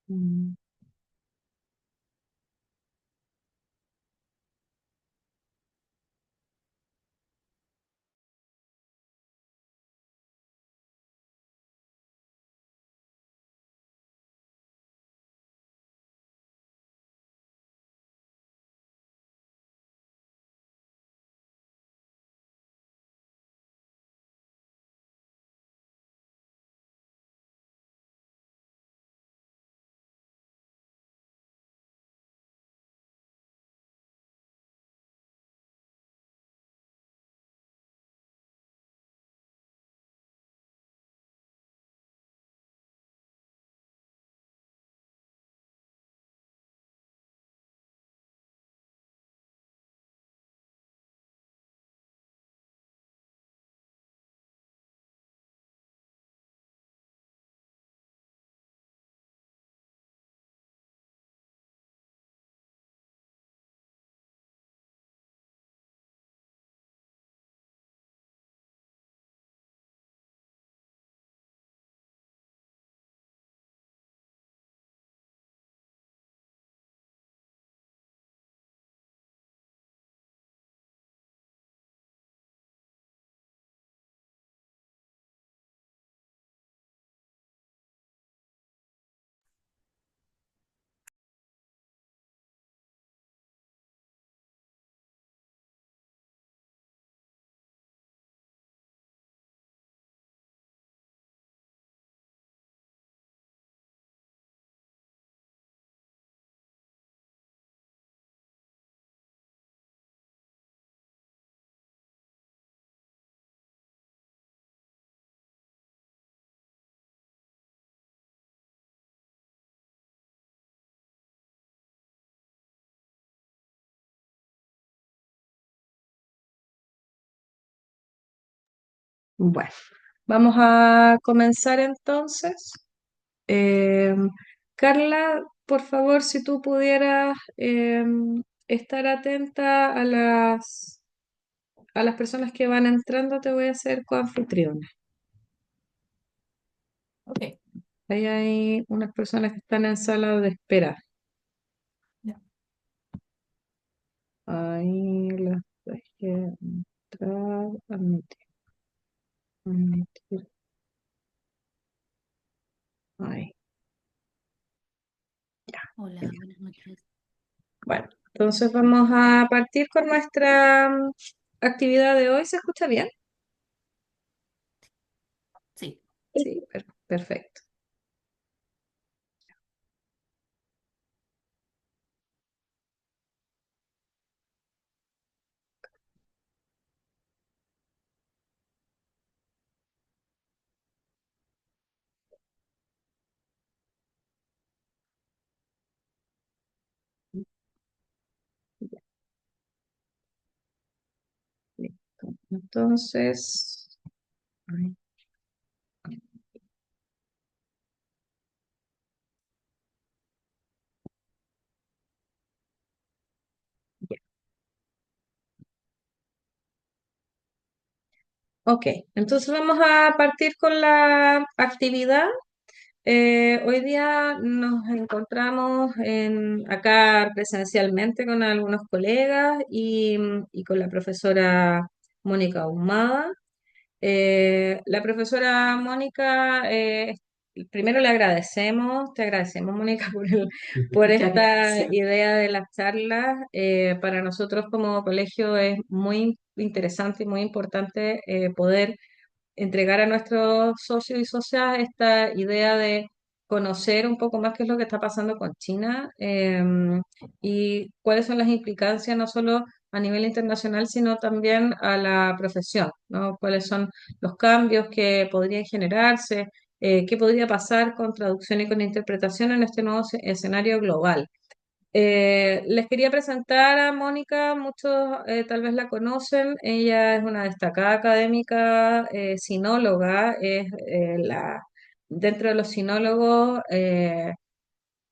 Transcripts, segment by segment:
Mm. Bueno, vamos a comenzar entonces. Eh, Carla, por favor, si tú pudieras estar atenta a las personas que van entrando, te voy a hacer coanfitriona. Ok, Ahí hay unas personas que están en sala de espera. ya. Ahí las dejé entrar, admitir, admitir. Ahí, ya. Hola, Genial. buenas noches. Bueno, entonces vamos a partir con nuestra actividad de hoy. ¿Se escucha bien? Sí, Sí, perfecto. Listo. Entonces, ay, ya. Ok, entonces vamos a partir con la actividad. Hoy día nos encontramos acá presencialmente con algunos colegas y con la profesora Mónica Ahumada. La profesora Mónica, primero le agradecemos, te agradecemos Mónica por muchas esta gracias. idea de las charlas. Para nosotros como colegio es muy interesante y muy importante poder entregar a nuestros socios y socias esta idea de conocer un poco más qué es lo que está pasando con China y cuáles son las implicancias no solo a nivel internacional, sino también a la profesión, ¿no? Cuáles son los cambios que podrían generarse, qué podría pasar con traducción y con interpretación en este nuevo escenario global. Les quería presentar a Mónica, muchos tal vez la conocen, ella es una destacada académica sinóloga, es dentro de los sinólogos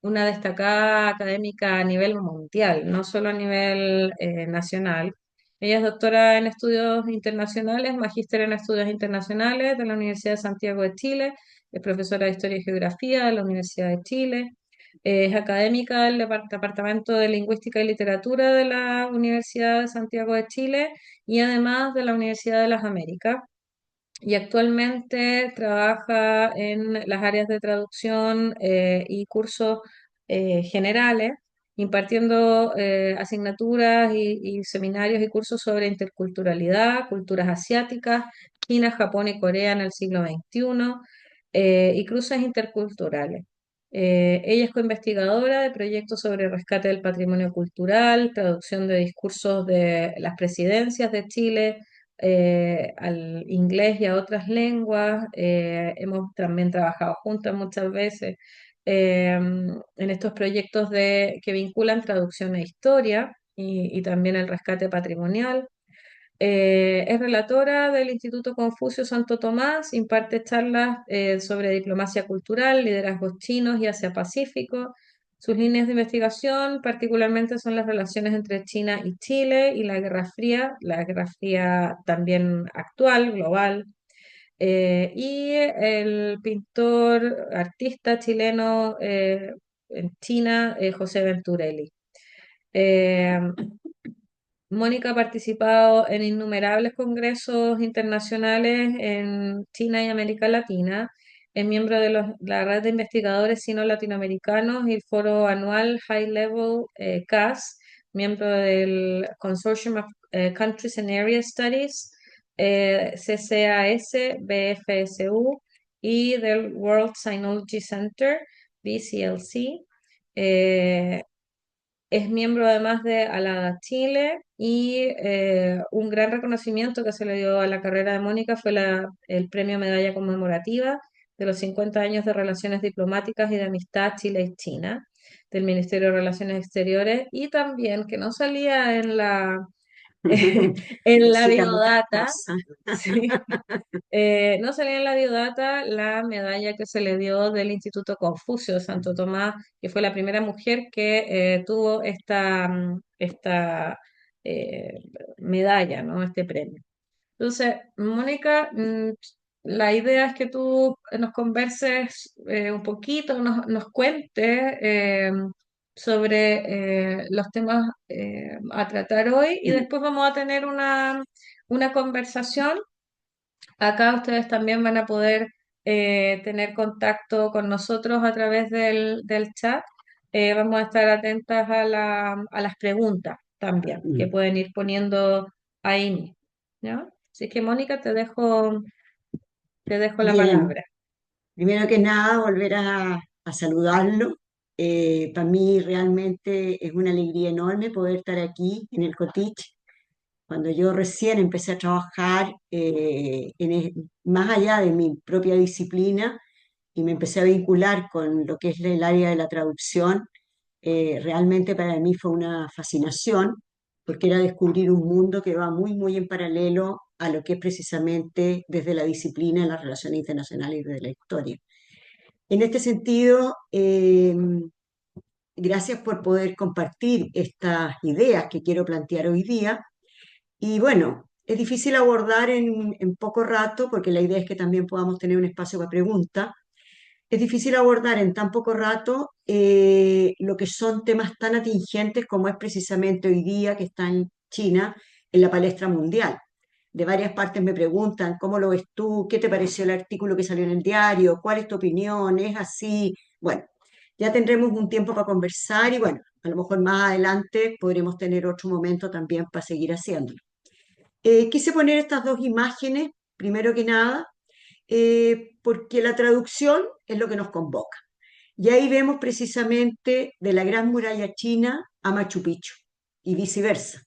una destacada académica a nivel mundial, no solo a nivel nacional. Ella es doctora en estudios internacionales, magíster en estudios internacionales de la Universidad de Santiago de Chile, es profesora de Historia y Geografía de la Universidad de Chile. Es académica del Departamento de Lingüística y Literatura de la Universidad de Santiago de Chile y además de la Universidad de las Américas y actualmente trabaja en las áreas de traducción y cursos generales, impartiendo asignaturas y seminarios y cursos sobre interculturalidad, culturas asiáticas, China, Japón y Corea en el siglo XXI y cruces interculturales. Ella es coinvestigadora de proyectos sobre rescate del patrimonio cultural, traducción de discursos de las presidencias de Chile, al inglés y a otras lenguas. Hemos también trabajado juntas muchas veces en estos proyectos que vinculan traducción e historia y también el rescate patrimonial. Es relatora del Instituto Confucio Santo Tomás, imparte charlas sobre diplomacia cultural, liderazgos chinos y Asia-Pacífico. Sus líneas de investigación particularmente son las relaciones entre China y Chile y la Guerra Fría también actual, global. Y el pintor, artista chileno en China, José Venturelli. Eh, Mónica ha participado en innumerables congresos internacionales en China y América Latina. Es miembro de la red de investigadores sino-latinoamericanos y el foro anual High Level CAS, miembro del Consortium of Countries and Area Studies, CCAS, BFSU y del World Sinology Center, BCLC. Es miembro además de Alada Chile y un gran reconocimiento que se le dio a la carrera de Mónica fue el premio Medalla Conmemorativa de los 50 años de relaciones diplomáticas y de amistad Chile y China del Ministerio de Relaciones Exteriores y también que no salía en en la Hijita, muchas biodata. cosas. Sí. No salía en la biodata la medalla que se le dio del Instituto Confucio de Santo Tomás, que fue la primera mujer que tuvo esta eh, medalla, ¿no? Este premio. Entonces, Mónica, la idea es que tú nos converses un poquito, nos cuentes sobre los temas a tratar hoy y después vamos a tener una conversación. Acá ustedes también van a poder tener contacto con nosotros a través del chat. Vamos a estar atentas a las preguntas también que pueden ir poniendo ahí mismo, ¿ya? Así que Mónica, te dejo la Bien, palabra. primero que nada, volver a saludarlo. Para mí realmente es una alegría enorme poder estar aquí en el Cotich. Cuando yo recién empecé a trabajar, más allá de mi propia disciplina, y me empecé a vincular con lo que es el área de la traducción, realmente para mí fue una fascinación, porque era descubrir un mundo que va muy, muy en paralelo a lo que es precisamente desde la disciplina de las relaciones internacionales y de la historia. En este sentido, gracias por poder compartir estas ideas que quiero plantear hoy día. Y bueno, es difícil abordar en poco rato, porque la idea es que también podamos tener un espacio para preguntas. Es difícil abordar en tan poco rato lo que son temas tan atingentes como es precisamente hoy día que está en China en la palestra mundial. De varias partes me preguntan, ¿cómo lo ves tú? ¿Qué te pareció el artículo que salió en el diario? ¿Cuál es tu opinión? ¿Es así? Bueno, ya tendremos un tiempo para conversar y bueno, a lo mejor más adelante podremos tener otro momento también para seguir haciéndolo. Quise poner estas dos imágenes, primero que nada, porque la traducción es lo que nos convoca. Y ahí vemos precisamente de la Gran Muralla China a Machu Picchu y viceversa,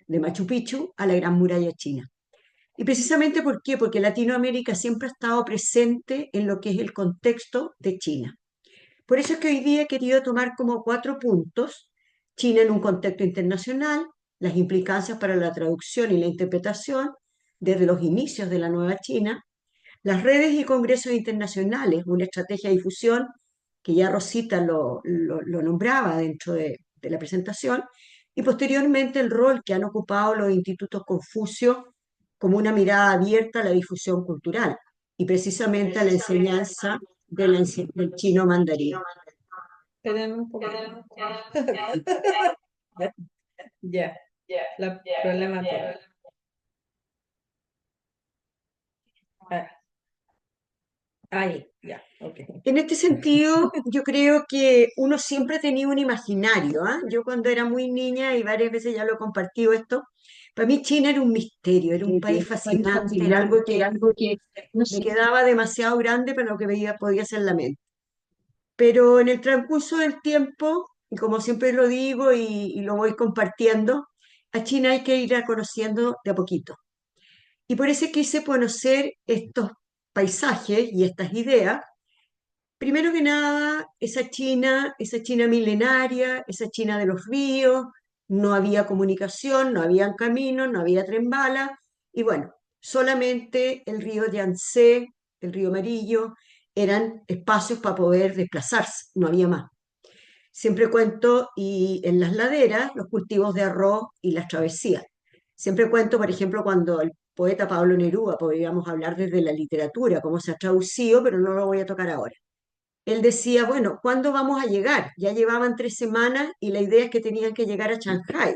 de Machu Picchu a la Gran Muralla China. Y precisamente ¿por qué? Porque Latinoamérica siempre ha estado presente en lo que es el contexto de China. Por eso es que hoy día he querido tomar como cuatro puntos: China en un contexto internacional, las implicancias para la traducción y la interpretación desde los inicios de la nueva China, las redes y congresos internacionales, una estrategia de difusión que ya Rosita lo nombraba dentro de la presentación, y posteriormente el rol que han ocupado los institutos Confucio como una mirada abierta a la difusión cultural y precisamente a la enseñanza del chino mandarín. Esperen un poco. Ya, la problema técnico. Ah, ahí, ya, ok. En este sentido, yo creo que uno siempre ha tenido un imaginario, ¿ah? Yo cuando era muy niña, y varias veces ya lo he compartido esto, para mí China era un misterio, era un país fascinante, era algo que me quedaba demasiado grande para lo que podía ser la mente. Pero en el transcurso del tiempo, y como siempre lo digo y lo voy compartiendo, a China hay que ir conociendo de a poquito. Y por eso quise conocer estos paisajes y estas ideas. Primero que nada, esa China milenaria, esa China de los ríos, no había comunicación, no había caminos, no había tren bala, y bueno, solamente el río Yangtze, el río Amarillo, eran espacios para poder desplazarse, no había más. Siempre cuento, y en las laderas, los cultivos de arroz y las travesías. Siempre cuento, por ejemplo, cuando el poeta Pablo Neruda, podríamos hablar desde la literatura, cómo se ha traducido, pero no lo voy a tocar ahora. Él decía, bueno, ¿cuándo vamos a llegar? Ya llevaban 3 semanas y la idea es que tenían que llegar a Shanghái.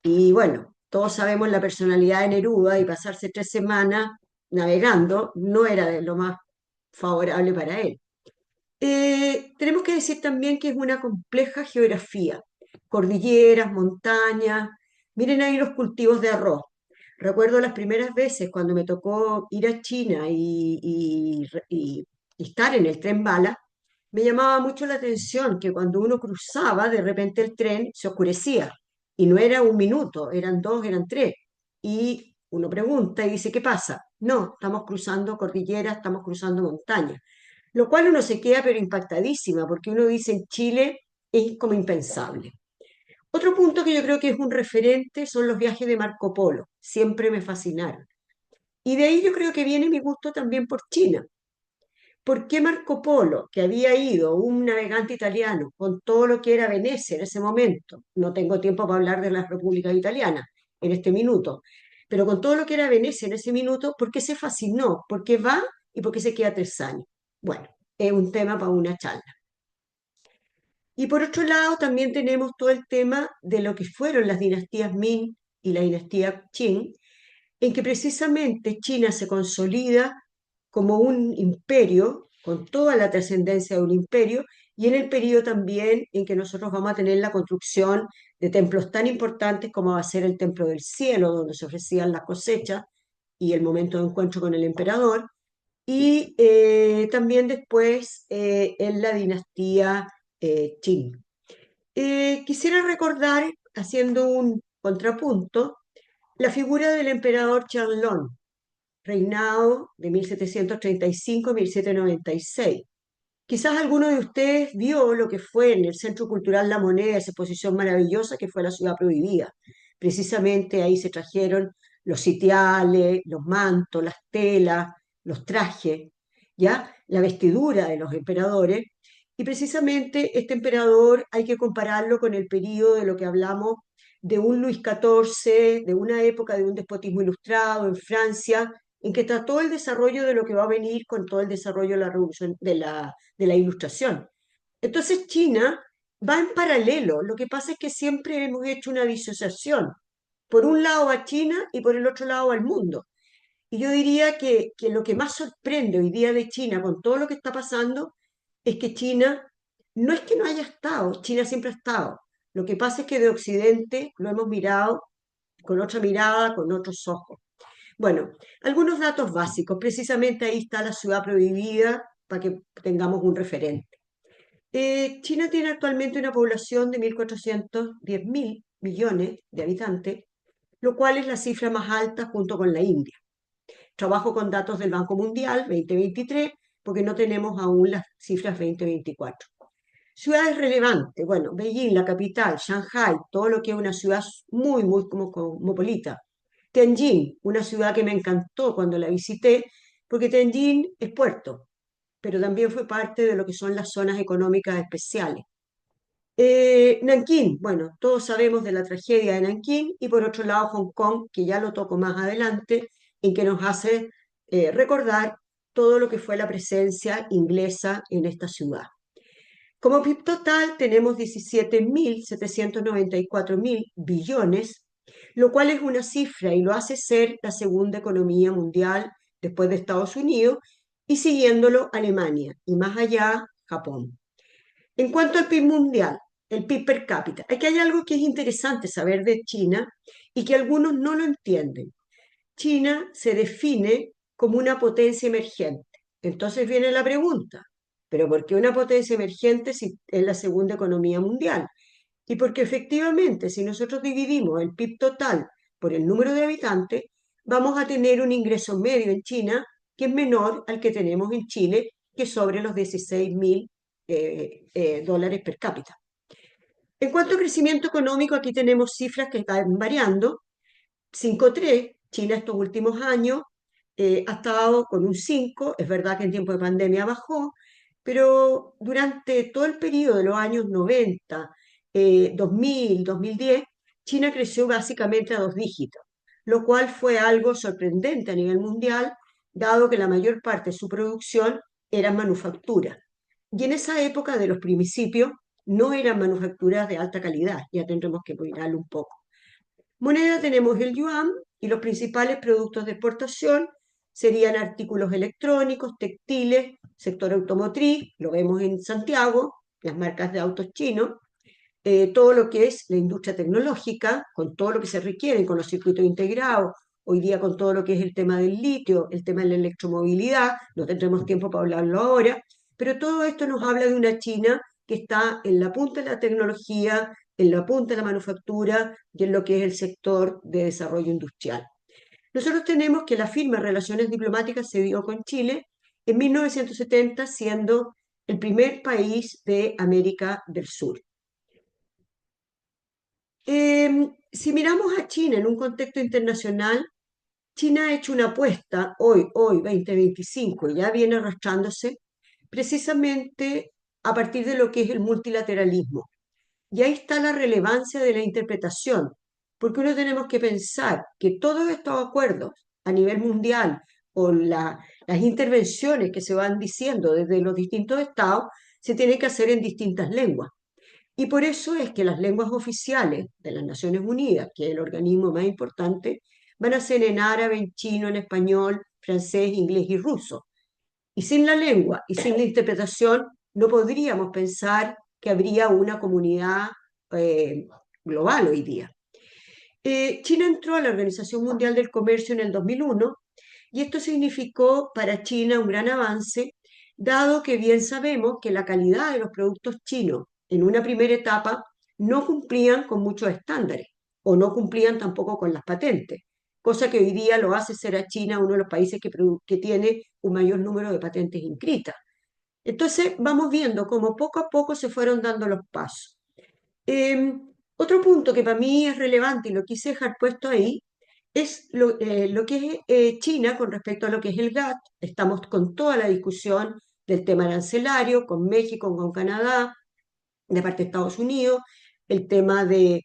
Y bueno, todos sabemos la personalidad de Neruda y pasarse 3 semanas navegando no era de lo más favorable para él. Tenemos que decir también que es una compleja geografía, cordilleras, montañas. Miren ahí los cultivos de arroz. Recuerdo las primeras veces cuando me tocó ir a China y estar en el tren bala, me llamaba mucho la atención que cuando uno cruzaba, de repente el tren se oscurecía. Y no era 1 minuto, eran 2, eran 3. Y uno pregunta y dice, ¿qué pasa? No, estamos cruzando cordilleras, estamos cruzando montañas. Lo cual uno se queda pero impactadísima, porque uno dice en Chile es como impensable. Otro punto que yo creo que es un referente son los viajes de Marco Polo. Siempre me fascinaron. Y de ahí yo creo que viene mi gusto también por China. ¿Por qué Marco Polo, que había ido, un navegante italiano, con todo lo que era Venecia en ese momento? No tengo tiempo para hablar de las repúblicas italianas en este minuto, pero con todo lo que era Venecia en ese minuto, ¿por qué se fascinó? ¿Por qué va y por qué se queda 3 años? Bueno, es un tema para una charla. Y por otro lado, también tenemos todo el tema de lo que fueron las dinastías Ming y la dinastía Qing, en que precisamente China se consolida como un imperio, con toda la trascendencia de un imperio, y en el periodo también en que nosotros vamos a tener la construcción de templos tan importantes como va a ser el Templo del Cielo, donde se ofrecían las cosechas y el momento de encuentro con el emperador, y también después en la dinastía Qing. Quisiera recordar, haciendo un contrapunto, la figura del emperador Qianlong, reinado de 1735 a 1796. Quizás alguno de ustedes vio lo que fue en el Centro Cultural La Moneda, esa exposición maravillosa que fue la ciudad prohibida. Precisamente ahí se trajeron los sitiales, los mantos, las telas, los trajes, ¿ya? La vestidura de los emperadores. Y precisamente este emperador hay que compararlo con el periodo de lo que hablamos de un Luis XIV, de una época de un despotismo ilustrado en Francia, en que trató el desarrollo de lo que va a venir con todo el desarrollo de la revolución de la ilustración. Entonces China va en paralelo. Lo que pasa es que siempre hemos hecho una disociación. Por un lado a China y por el otro lado al mundo. Y yo diría que lo que más sorprende hoy día de China con todo lo que está pasando es que China no es que no haya estado, China siempre ha estado. Lo que pasa es que de Occidente lo hemos mirado con otra mirada, con otros ojos. Bueno, algunos datos básicos. Precisamente ahí está la ciudad prohibida para que tengamos un referente. China tiene actualmente una población de 1.410.000 millones de habitantes, lo cual es la cifra más alta junto con la India. Trabajo con datos del Banco Mundial 2023 porque no tenemos aún las cifras 2024. Ciudades relevantes, bueno, Beijing, la capital, Shanghai, todo lo que es una ciudad muy, muy cosmopolita. Tianjin, una ciudad que me encantó cuando la visité, porque Tianjin es puerto, pero también fue parte de lo que son las zonas económicas especiales. Nankín, bueno, todos sabemos de la tragedia de Nankín, y por otro lado Hong Kong, que ya lo toco más adelante, en que nos hace recordar todo lo que fue la presencia inglesa en esta ciudad. Como PIB total tenemos 17.794.000 billones, lo cual es una cifra y lo hace ser la segunda economía mundial después de Estados Unidos y siguiéndolo Alemania y más allá Japón. En cuanto al PIB mundial, el PIB per cápita, aquí hay algo que es interesante saber de China y que algunos no lo entienden. China se define como una potencia emergente. Entonces viene la pregunta, ¿pero por qué una potencia emergente si es la segunda economía mundial? Y porque efectivamente, si nosotros dividimos el PIB total por el número de habitantes, vamos a tener un ingreso medio en China que es menor al que tenemos en Chile, que es sobre los 16.000 dólares per cápita. En cuanto a crecimiento económico, aquí tenemos cifras que están variando. 5,3, China estos últimos años ha estado con un 5, es verdad que en tiempo de pandemia bajó, pero durante todo el periodo de los años 90, 2000, 2010, China creció básicamente a dos dígitos, lo cual fue algo sorprendente a nivel mundial, dado que la mayor parte de su producción era manufactura. Y en esa época de los principios no eran manufacturas de alta calidad, ya tendremos que mirarlo un poco. Moneda tenemos el yuan y los principales productos de exportación serían artículos electrónicos, textiles, sector automotriz, lo vemos en Santiago, las marcas de autos chinos, todo lo que es la industria tecnológica, con todo lo que se requiere, con los circuitos integrados, hoy día con todo lo que es el tema del litio, el tema de la electromovilidad, no tendremos tiempo para hablarlo ahora, pero todo esto nos habla de una China que está en la punta de la tecnología, en la punta de la manufactura y en lo que es el sector de desarrollo industrial. Nosotros tenemos que la firma de relaciones diplomáticas se dio con Chile en 1970, siendo el primer país de América del Sur. Si miramos a China en un contexto internacional, China ha hecho una apuesta hoy 2025, y ya viene arrastrándose precisamente a partir de lo que es el multilateralismo. Y ahí está la relevancia de la interpretación, porque uno tenemos que pensar que todos estos acuerdos a nivel mundial o las intervenciones que se van diciendo desde los distintos estados se tienen que hacer en distintas lenguas. Y por eso es que las lenguas oficiales de las Naciones Unidas, que es el organismo más importante, van a ser en árabe, en chino, en español, francés, inglés y ruso. Y sin la lengua y sin la interpretación no podríamos pensar que habría una comunidad eh, global hoy día. China entró a la Organización Mundial del Comercio en el 2001 y esto significó para China un gran avance, dado que bien sabemos que la calidad de los productos chinos en una primera etapa no cumplían con muchos estándares o no cumplían tampoco con las patentes, cosa que hoy día lo hace ser a China uno de los países que tiene un mayor número de patentes inscritas. Entonces vamos viendo cómo poco a poco se fueron dando los pasos. Eh, Otro punto que para mí es relevante y lo quise dejar puesto ahí es lo que es China con respecto a lo que es el GATT. Estamos con toda la discusión del tema arancelario, con México, con Canadá, de parte de Estados Unidos, el tema de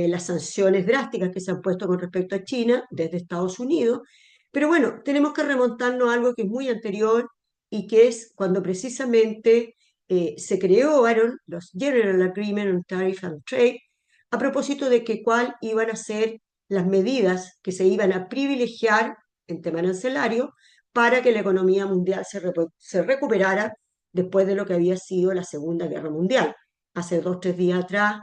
las sanciones drásticas que se han puesto con respecto a China desde Estados Unidos. Pero bueno, tenemos que remontarnos a algo que es muy anterior y que es cuando precisamente se crearon los General Agreement on Tariff and Trade a propósito de que cuál iban a ser las medidas que se iban a privilegiar en tema arancelario para que la economía mundial se recuperara después de lo que había sido la Segunda Guerra Mundial. Hace 2 o 3 días atrás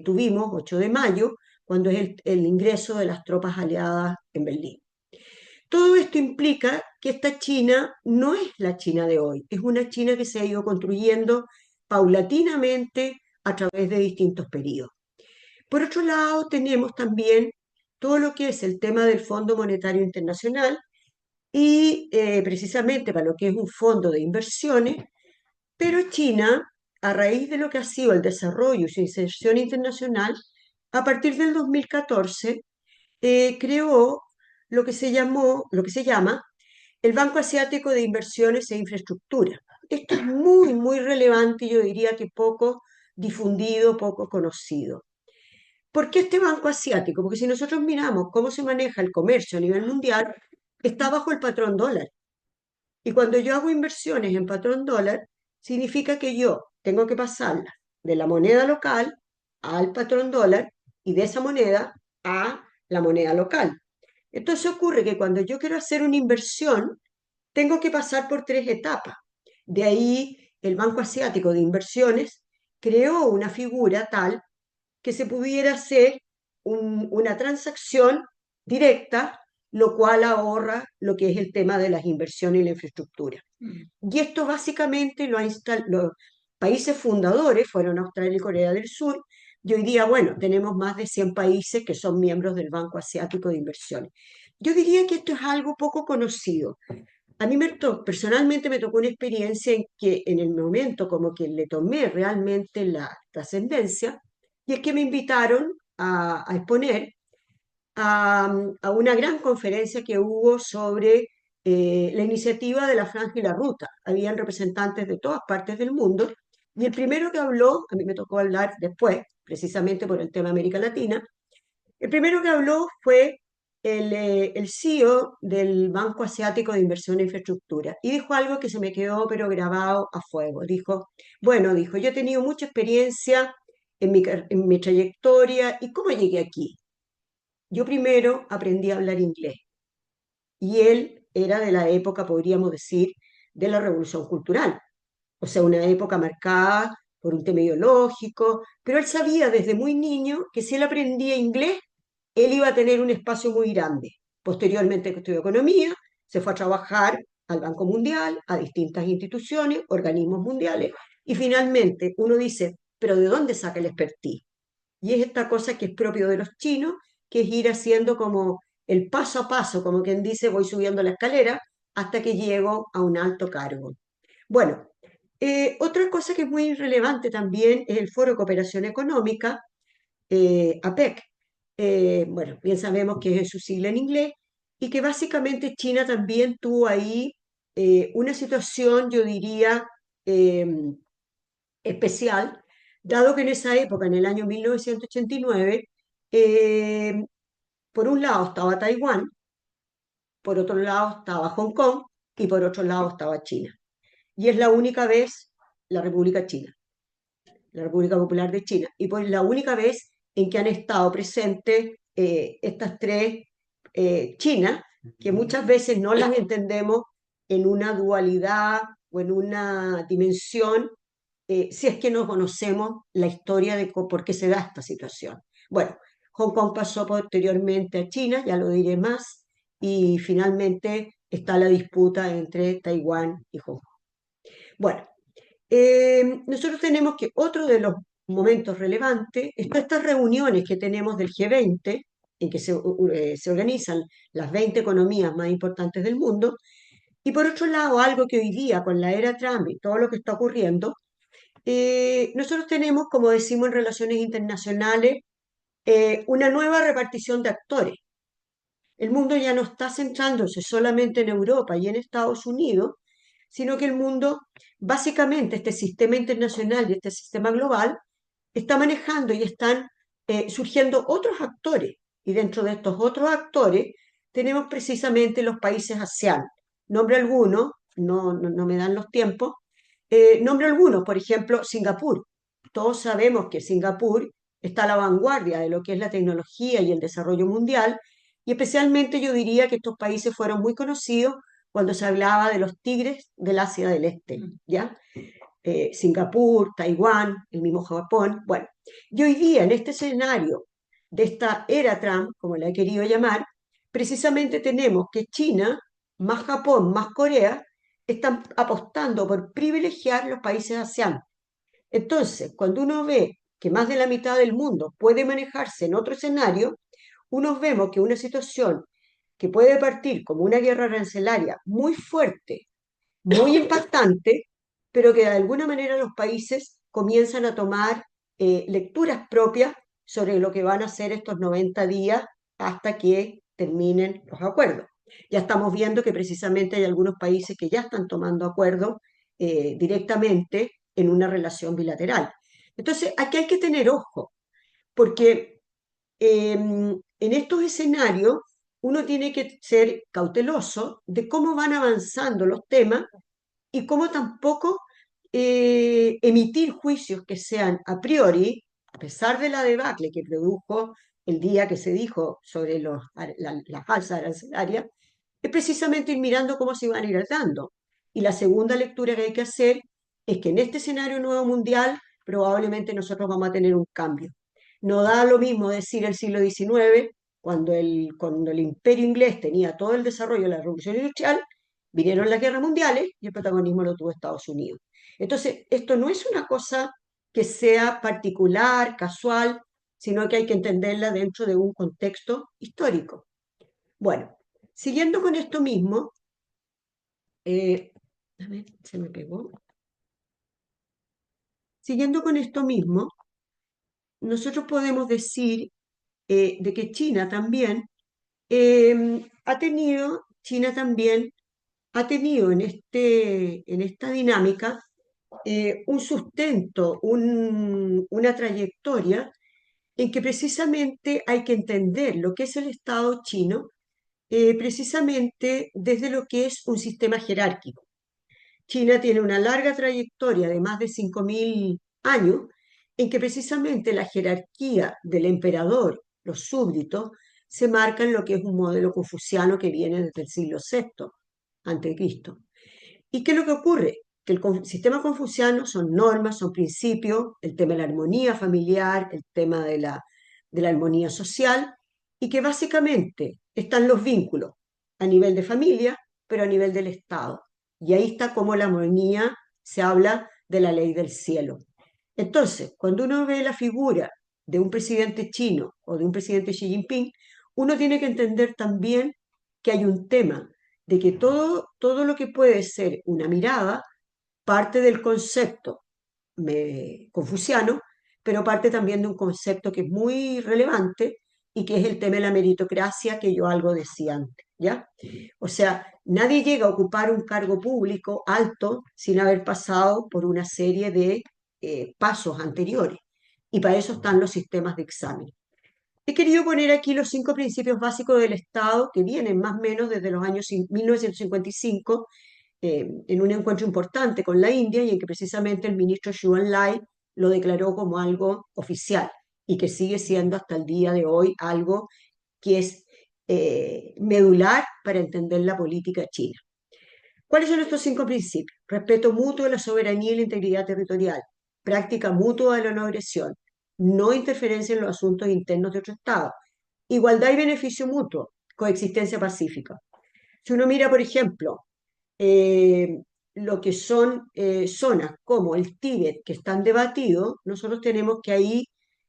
tuvimos, 8 de mayo, cuando es el ingreso de las tropas aliadas en Berlín. Todo esto implica que esta China no es la China de hoy, es una China que se ha ido construyendo paulatinamente a través de distintos periodos. Por otro lado, tenemos también todo lo que es el tema del Fondo Monetario Internacional y precisamente para lo que es un fondo de inversiones, pero China, a raíz de lo que ha sido el desarrollo y su inserción internacional, a partir del 2014 creó lo que se llama el Banco Asiático de Inversiones e Infraestructura. Esto es muy, muy relevante y yo diría que poco difundido, poco conocido. ¿Por qué este Banco Asiático? Porque si nosotros miramos cómo se maneja el comercio a nivel mundial, está bajo el patrón dólar. Y cuando yo hago inversiones en patrón dólar, significa que yo tengo que pasarla de la moneda local al patrón dólar y de esa moneda a la moneda local. Entonces ocurre que cuando yo quiero hacer una inversión, tengo que pasar por tres etapas. De ahí el Banco Asiático de Inversiones creó una figura tal que se pudiera hacer una transacción directa, lo cual ahorra lo que es el tema de las inversiones y la infraestructura. Y esto básicamente lo han instalado, los países fundadores fueron Australia y Corea del Sur, y hoy día, bueno, tenemos más de 100 países que son miembros del Banco Asiático de Inversiones. Yo diría que esto es algo poco conocido. A mí personalmente me tocó una experiencia en que en el momento como que le tomé realmente la trascendencia, y es que me invitaron a exponer a una gran conferencia que hubo sobre la iniciativa de la Franja y la Ruta. Habían representantes de todas partes del mundo, y el primero que habló, a mí me tocó hablar después, precisamente por el tema América Latina, el primero que habló fue el CEO del Banco Asiático de Inversión e Infraestructura, y dijo algo que se me quedó pero grabado a fuego. Dijo, bueno, dijo, yo he tenido mucha experiencia en mi trayectoria. ¿Y cómo llegué aquí? Yo primero aprendí a hablar inglés, y él era de la época, podríamos decir, de la Revolución Cultural, o sea, una época marcada por un tema ideológico, pero él sabía desde muy niño que si él aprendía inglés, él iba a tener un espacio muy grande. Posteriormente estudió economía, se fue a trabajar al Banco Mundial, a distintas instituciones, organismos mundiales, y finalmente uno dice, pero ¿de dónde saca el expertise? Y es esta cosa que es propio de los chinos, que es ir haciendo como el paso a paso, como quien dice, voy subiendo la escalera hasta que llego a un alto cargo. Bueno, otra cosa que es muy relevante también es el Foro de Cooperación Económica, APEC. Bueno, bien sabemos que es su sigla en inglés, y que básicamente China también tuvo ahí una situación, yo diría, eh, especial, dado que en esa época, en el año 1989, eh, por un lado estaba Taiwán, por otro lado estaba Hong Kong y por otro lado estaba China. Y es la única vez la República China, la República Popular de China, y pues la única vez en que han estado presentes estas tres Chinas, que muchas veces no las entendemos en una dualidad o en una dimensión, si es que no conocemos la historia de por qué se da esta situación. Bueno, Hong Kong pasó posteriormente a China, ya lo diré más, y finalmente está la disputa entre Taiwán y Hong Kong. Bueno, nosotros tenemos que otro de los momentos relevantes es todas estas reuniones que tenemos del G20, en que se organizan las 20 economías más importantes del mundo, y por otro lado, algo que hoy día con la era Trump y todo lo que está ocurriendo, nosotros tenemos, como decimos en relaciones internacionales, una nueva repartición de actores. El mundo ya no está centrándose solamente en Europa y en Estados Unidos, sino que el mundo, básicamente este sistema internacional y este sistema global, está manejando y están surgiendo otros actores. Y dentro de estos otros actores tenemos precisamente los países ASEAN. Nombre algunos, no me dan los tiempos, nombre algunos, por ejemplo, Singapur. Todos sabemos que Singapur está a la vanguardia de lo que es la tecnología y el desarrollo mundial, y especialmente yo diría que estos países fueron muy conocidos cuando se hablaba de los tigres del Asia del Este, ¿ya? Singapur, Taiwán, el mismo Japón. Bueno, y hoy día en este escenario de esta era Trump, como la he querido llamar, precisamente tenemos que China, más Japón, más Corea, están apostando por privilegiar los países ASEAN. Entonces, cuando uno ve que más de la mitad del mundo puede manejarse en otro escenario, uno vemos que una situación que puede partir como una guerra arancelaria muy fuerte, muy impactante, pero que de alguna manera los países comienzan a tomar lecturas propias sobre lo que van a ser estos 90 días hasta que terminen los acuerdos. Ya estamos viendo que precisamente hay algunos países que ya están tomando acuerdos directamente en una relación bilateral. Entonces, aquí hay que tener ojo, porque en estos escenarios uno tiene que ser cauteloso de cómo van avanzando los temas y cómo tampoco emitir juicios que sean a priori, a pesar de la debacle que produjo el día que se dijo sobre las alzas arancelarias, es precisamente ir mirando cómo se van a ir dando. Y la segunda lectura que hay que hacer es que en este escenario nuevo mundial probablemente nosotros vamos a tener un cambio. No da lo mismo decir el siglo XIX, cuando el imperio inglés tenía todo el desarrollo de la revolución industrial, vinieron las guerras mundiales y el protagonismo lo tuvo Estados Unidos. Entonces, esto no es una cosa que sea particular, casual, sino que hay que entenderla dentro de un contexto histórico. Bueno, siguiendo con esto mismo, a ver, se me pegó. Siguiendo con esto mismo, nosotros podemos decir de que China también ha tenido en esta dinámica un sustento, una trayectoria en que precisamente hay que entender lo que es el Estado chino, precisamente desde lo que es un sistema jerárquico. China tiene una larga trayectoria de más de 5.000 años en que precisamente la jerarquía del emperador, los súbditos, se marca en lo que es un modelo confuciano que viene desde el siglo VI antes de Cristo. ¿Y qué es lo que ocurre? Que el sistema confuciano son normas, son principios, el tema de la armonía familiar, el tema de la armonía social, y que básicamente están los vínculos a nivel de familia, pero a nivel del Estado. Y ahí está como la armonía se habla de la ley del cielo. Entonces, cuando uno ve la figura de un presidente chino o de un presidente Xi Jinping, uno tiene que entender también que hay un tema de que todo lo que puede ser una mirada parte del concepto confuciano, pero parte también de un concepto que es muy relevante y que es el tema de la meritocracia que yo algo decía antes, ¿ya? O sea, nadie llega a ocupar un cargo público alto sin haber pasado por una serie de pasos anteriores. Y para eso están los sistemas de examen. He querido poner aquí los 5 principios básicos del Estado que vienen más o menos desde los años 1955 en un encuentro importante con la India y en que precisamente el ministro Zhou Enlai lo declaró como algo oficial y que sigue siendo hasta el día de hoy algo que es medular para entender la política china. ¿Cuáles son estos 5 principios? Respeto mutuo de la soberanía y la integridad territorial, práctica mutua de la no agresión, no interferencia en los asuntos internos de otro Estado, igualdad y beneficio mutuo, coexistencia pacífica. Si uno mira, por ejemplo, eh, lo que son zonas como el Tíbet que están debatidos, nosotros tenemos que ahí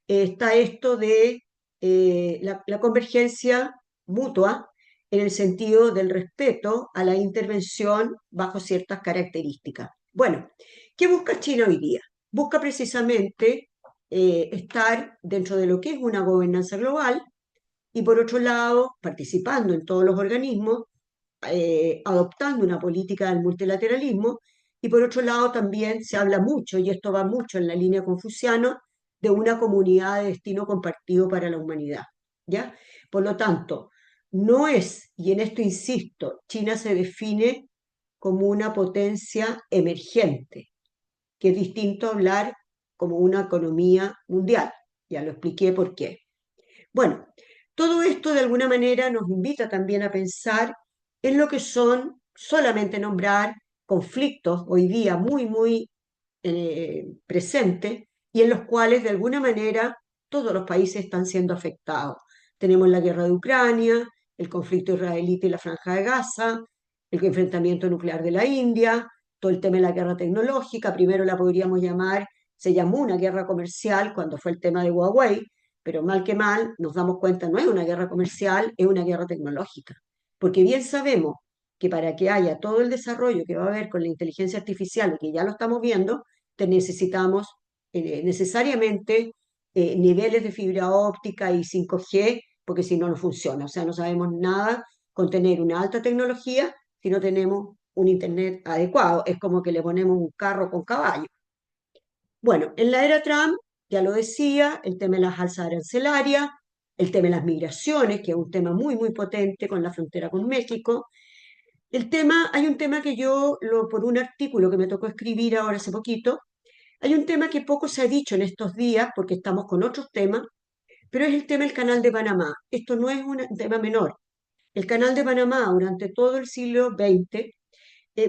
está esto de la convergencia mutua en el sentido del respeto a la intervención bajo ciertas características. Bueno, ¿qué busca China hoy día? Busca precisamente estar dentro de lo que es una gobernanza global y por otro lado, participando en todos los organismos, adoptando una política del multilateralismo, y por otro lado también se habla mucho, y esto va mucho en la línea confuciana, de una comunidad de destino compartido para la humanidad, ¿ya? Por lo tanto, no es, y en esto insisto, China se define como una potencia emergente, que es distinto a hablar como una economía mundial. Ya lo expliqué por qué. Bueno, todo esto de alguna manera nos invita también a pensar en lo que son solamente nombrar conflictos hoy día muy presentes y en los cuales de alguna manera todos los países están siendo afectados. Tenemos la guerra de Ucrania, el conflicto israelita y la Franja de Gaza, el enfrentamiento nuclear de la India, todo el tema de la guerra tecnológica, primero la podríamos llamar, se llamó una guerra comercial cuando fue el tema de Huawei, pero mal que mal nos damos cuenta, no es una guerra comercial, es una guerra tecnológica. Porque bien sabemos que para que haya todo el desarrollo que va a haber con la inteligencia artificial, y que ya lo estamos viendo, necesitamos necesariamente niveles de fibra óptica y 5G, porque si no, no funciona. O sea, no sabemos nada con tener una alta tecnología si no tenemos un Internet adecuado. Es como que le ponemos un carro con caballo. Bueno, en la era Trump, ya lo decía, el tema de las alzas arancelarias, el tema de las migraciones, que es un tema muy potente con la frontera con México, Hay un tema que por un artículo que me tocó escribir ahora hace poquito, hay un tema que poco se ha dicho en estos días porque estamos con otros temas, pero es el tema del Canal de Panamá. Esto no es un tema menor. El Canal de Panamá durante todo el siglo XX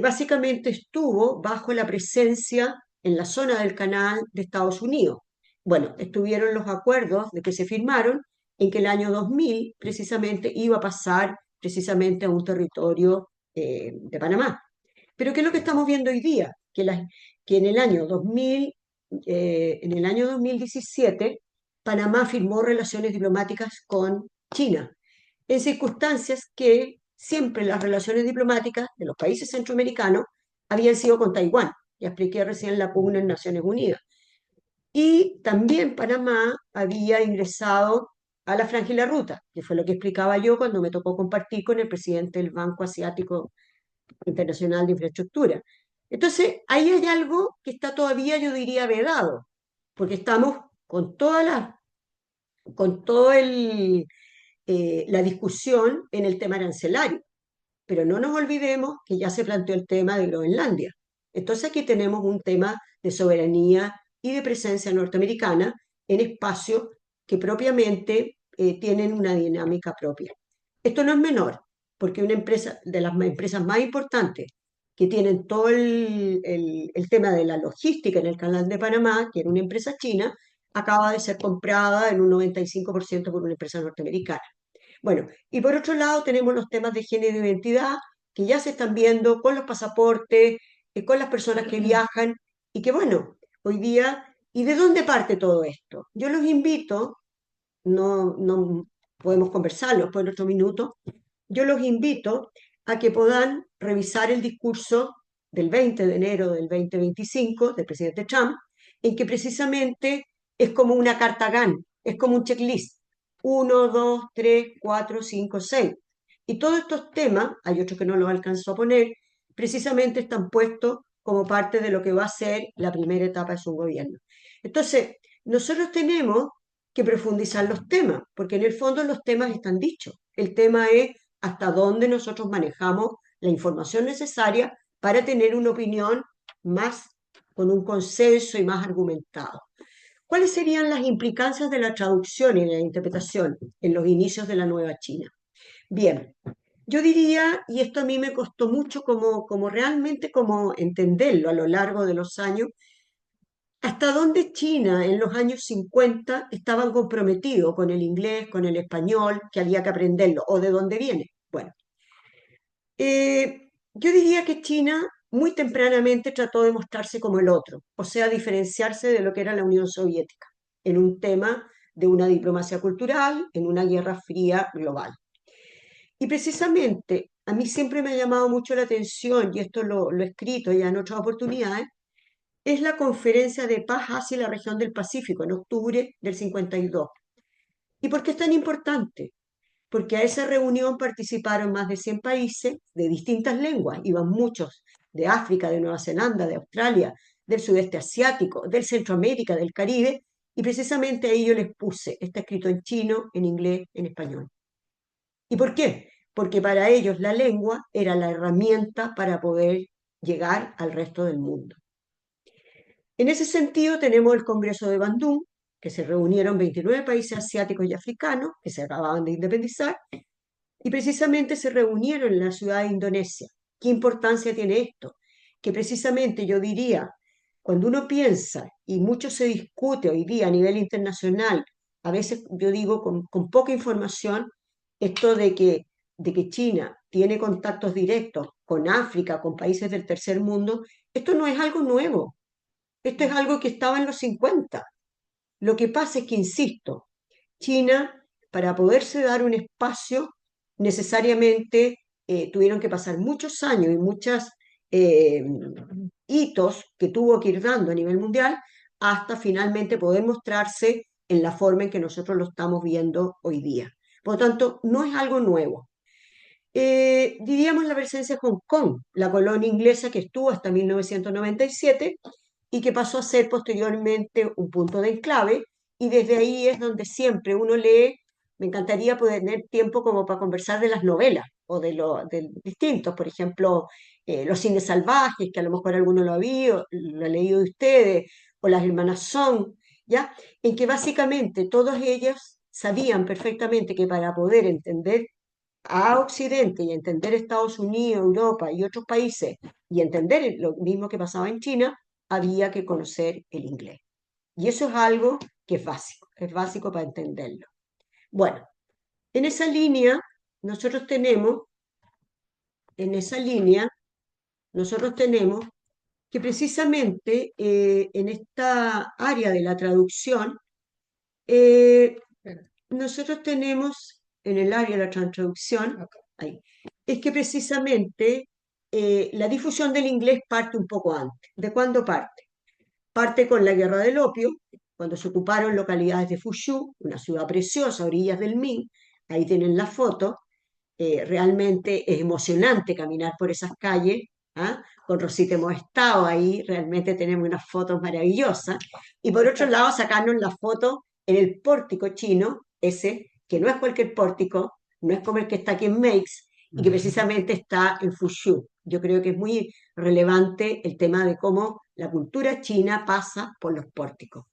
básicamente estuvo bajo la presencia en la zona del canal de Estados Unidos. Bueno, estuvieron los acuerdos de que se firmaron en que el año 2000 precisamente iba a pasar precisamente a un territorio de Panamá. Pero ¿qué es lo que estamos viendo hoy día? Que en el año 2000, en el año 2017, Panamá firmó relaciones diplomáticas con China, en circunstancias que siempre las relaciones diplomáticas de los países centroamericanos habían sido con Taiwán. Ya expliqué recién la pugna en Naciones Unidas. Y también Panamá había ingresado a la Franja y la Ruta, que fue lo que explicaba yo cuando me tocó compartir con el presidente del Banco Asiático Internacional de Infraestructura. Entonces, ahí hay algo que está todavía, yo diría, vedado, porque estamos con con todo la discusión en el tema arancelario, pero no nos olvidemos que ya se planteó el tema de Groenlandia. Entonces aquí tenemos un tema de soberanía y de presencia norteamericana en espacios que propiamente tienen una dinámica propia. Esto no es menor, porque una empresa de las empresas más importantes que tienen todo el tema de la logística en el Canal de Panamá, que era una empresa china, acaba de ser comprada en un 95% por una empresa norteamericana. Bueno, y por otro lado tenemos los temas de género e identidad que ya se están viendo con los pasaportes, con las personas que viajan y que bueno, hoy día, ¿y de dónde parte todo esto? Yo los invito, no podemos conversarlo después en otro minuto, yo los invito a que puedan revisar el discurso del 20 de enero del 2025 del presidente Trump, en que precisamente es como una carta GAN, es como un checklist. Uno, dos, tres, cuatro, cinco, seis. Y todos estos temas, hay otros que no los alcanzó a poner, precisamente están puestos como parte de lo que va a ser la primera etapa de su gobierno. Entonces, nosotros tenemos que profundizar los temas, porque en el fondo los temas están dichos. El tema es hasta dónde nosotros manejamos la información necesaria para tener una opinión más con un consenso y más argumentado. ¿Cuáles serían las implicancias de la traducción y de la interpretación en los inicios de la nueva China? Bien, yo diría, y esto a mí me costó mucho como realmente como entenderlo a lo largo de los años, hasta dónde China en los años 50 estaban comprometidos con el inglés, con el español, que había que aprenderlo, o de dónde viene. Bueno, yo diría que China muy tempranamente trató de mostrarse como el otro, o sea, diferenciarse de lo que era la Unión Soviética, en un tema de una diplomacia cultural, en una guerra fría global. Y precisamente a mí siempre me ha llamado mucho la atención, y esto lo he escrito ya en otras oportunidades, es la conferencia de paz hacia la región del Pacífico en octubre del 52. ¿Y por qué es tan importante? Porque a esa reunión participaron más de 100 países de distintas lenguas, iban muchos de África, de Nueva Zelanda, de Australia, del sudeste asiático, del Centroamérica, del Caribe, y precisamente ahí yo les puse, está escrito en chino, en inglés, en español. ¿Y por qué? Porque para ellos la lengua era la herramienta para poder llegar al resto del mundo. En ese sentido tenemos el Congreso de Bandung, que se reunieron 29 países asiáticos y africanos que se acababan de independizar, y precisamente se reunieron en la ciudad de Indonesia. ¿Qué importancia tiene esto? Que precisamente yo diría, cuando uno piensa, y mucho se discute hoy día a nivel internacional, a veces yo digo con poca información, esto de que China tiene contactos directos con África, con países del tercer mundo, esto no es algo nuevo, esto es algo que estaba en los 50. Lo que pasa es que, insisto, China, para poderse dar un espacio, necesariamente tuvieron que pasar muchos años y muchos hitos que tuvo que ir dando a nivel mundial hasta finalmente poder mostrarse en la forma en que nosotros lo estamos viendo hoy día. Por lo tanto, no es algo nuevo. Diríamos la presencia de Hong Kong, la colonia inglesa que estuvo hasta 1997 y que pasó a ser posteriormente un punto de enclave, y desde ahí es donde siempre uno lee me encantaría poder tener tiempo como para conversar de las novelas o de distintos, por ejemplo, Los Cines Salvajes, que a lo mejor alguno lo ha leído de ustedes, o Las Hermanas Son, ¿ya? En que básicamente todos ellos sabían perfectamente que para poder entender a Occidente y entender Estados Unidos, Europa y otros países y entender lo mismo que pasaba en China, había que conocer el inglés. Y eso es algo que es básico para entenderlo. Bueno, en esa línea, nosotros tenemos, en esa línea, nosotros tenemos que precisamente en esta área de la traducción, eh, nosotros tenemos en el área de la traducción, ahí, es que precisamente la difusión del inglés parte un poco antes. ¿De cuándo parte? Parte con la Guerra del Opio, cuando se ocuparon localidades de Fuzhou, una ciudad preciosa a orillas del Min, ahí tienen la foto, realmente es emocionante caminar por esas calles, ¿ah? Con Rosita hemos estado ahí, realmente tenemos unas fotos maravillosas. Y por otro lado, sacarnos la foto en el pórtico chino, ese, que no es cualquier pórtico, no es como el que está aquí en Meix, y que precisamente está en Fuzhou. Yo creo que es muy relevante el tema de cómo la cultura china pasa por los pórticos.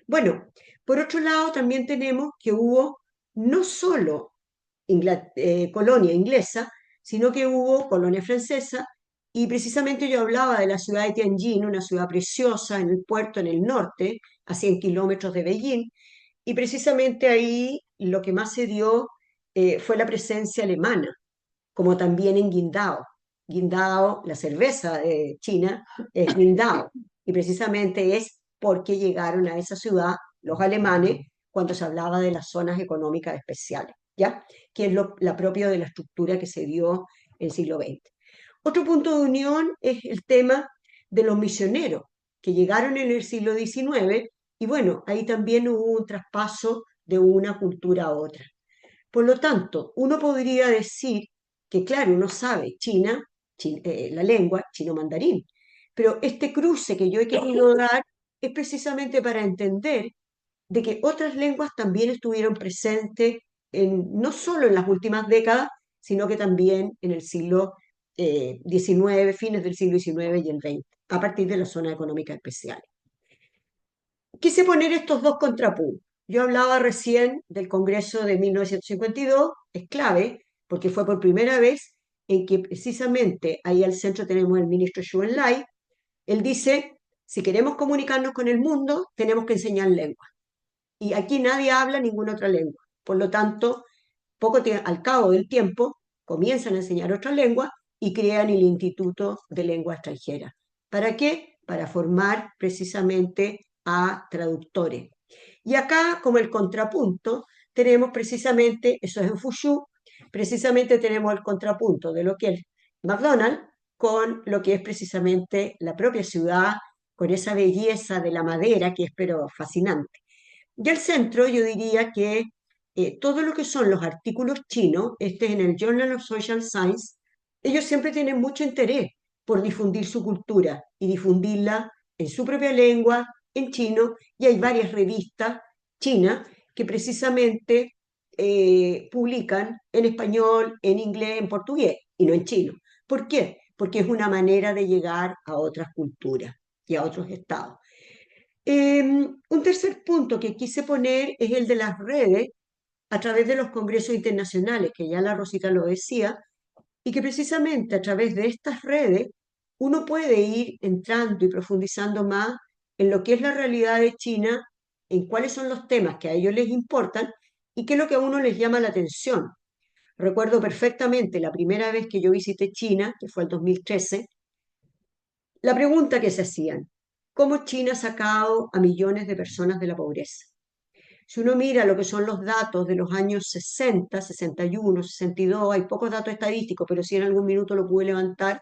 Bueno, por otro lado, también tenemos que hubo no solo colonia inglesa, sino que hubo colonia francesa, y precisamente yo hablaba de la ciudad de Tianjin, una ciudad preciosa en el puerto en el norte, a 100 kilómetros de Beijing, y precisamente ahí lo que más se dio fue la presencia alemana, como también en Qingdao. Qingdao, la cerveza de China, es Qingdao, y precisamente es porque llegaron a esa ciudad los alemanes cuando se hablaba de las zonas económicas especiales, ¿ya? Que es la propia de la estructura que se dio en el siglo XX. Otro punto de unión es el tema de los misioneros que llegaron en el siglo XIX y bueno, ahí también hubo un traspaso de una cultura a otra. Por lo tanto, uno podría decir que, claro, uno sabe la lengua chino-mandarín, pero este cruce que yo he querido dar es precisamente para entender de que otras lenguas también estuvieron presentes no solo en las últimas décadas, sino que también en el siglo XIX, fines del siglo XIX y el XX, a partir de la zona económica especial. Quise poner estos dos contrapuntos. Yo hablaba recién del Congreso de 1952, es clave, porque fue por primera vez en que precisamente ahí al centro tenemos el ministro Zhou Enlai. Él dice, si queremos comunicarnos con el mundo, tenemos que enseñar lengua. Y aquí nadie habla ninguna otra lengua. Por lo tanto, al cabo del tiempo, comienzan a enseñar otra lengua y crean el Instituto de Lengua Extranjera. ¿Para qué? Para formar precisamente a traductores. Y acá, como el contrapunto, tenemos precisamente, eso es en Fuzhou, precisamente tenemos el contrapunto de lo que es McDonald's con lo que es precisamente la propia ciudad, con esa belleza de la madera que es pero fascinante. Y al centro yo diría que todo lo que son los artículos chinos, este es en el Journal of Social Science, ellos siempre tienen mucho interés por difundir su cultura y difundirla en su propia lengua, en chino, y hay varias revistas chinas que precisamente publican en español, en inglés, en portugués y no en chino. ¿Por qué? Porque es una manera de llegar a otras culturas y a otros estados. Un tercer punto que quise poner es el de las redes a través de los congresos internacionales, que ya la Rosita lo decía, y que precisamente a través de estas redes uno puede ir entrando y profundizando más en lo que es la realidad de China, en cuáles son los temas que a ellos les importan y qué es lo que a uno les llama la atención. Recuerdo perfectamente la primera vez que yo visité China, que fue el 2013, la pregunta que se hacían, ¿cómo China ha sacado a millones de personas de la pobreza? Si uno mira lo que son los datos de los años 60, 61, 62, hay pocos datos estadísticos, pero si en algún minuto lo pude levantar,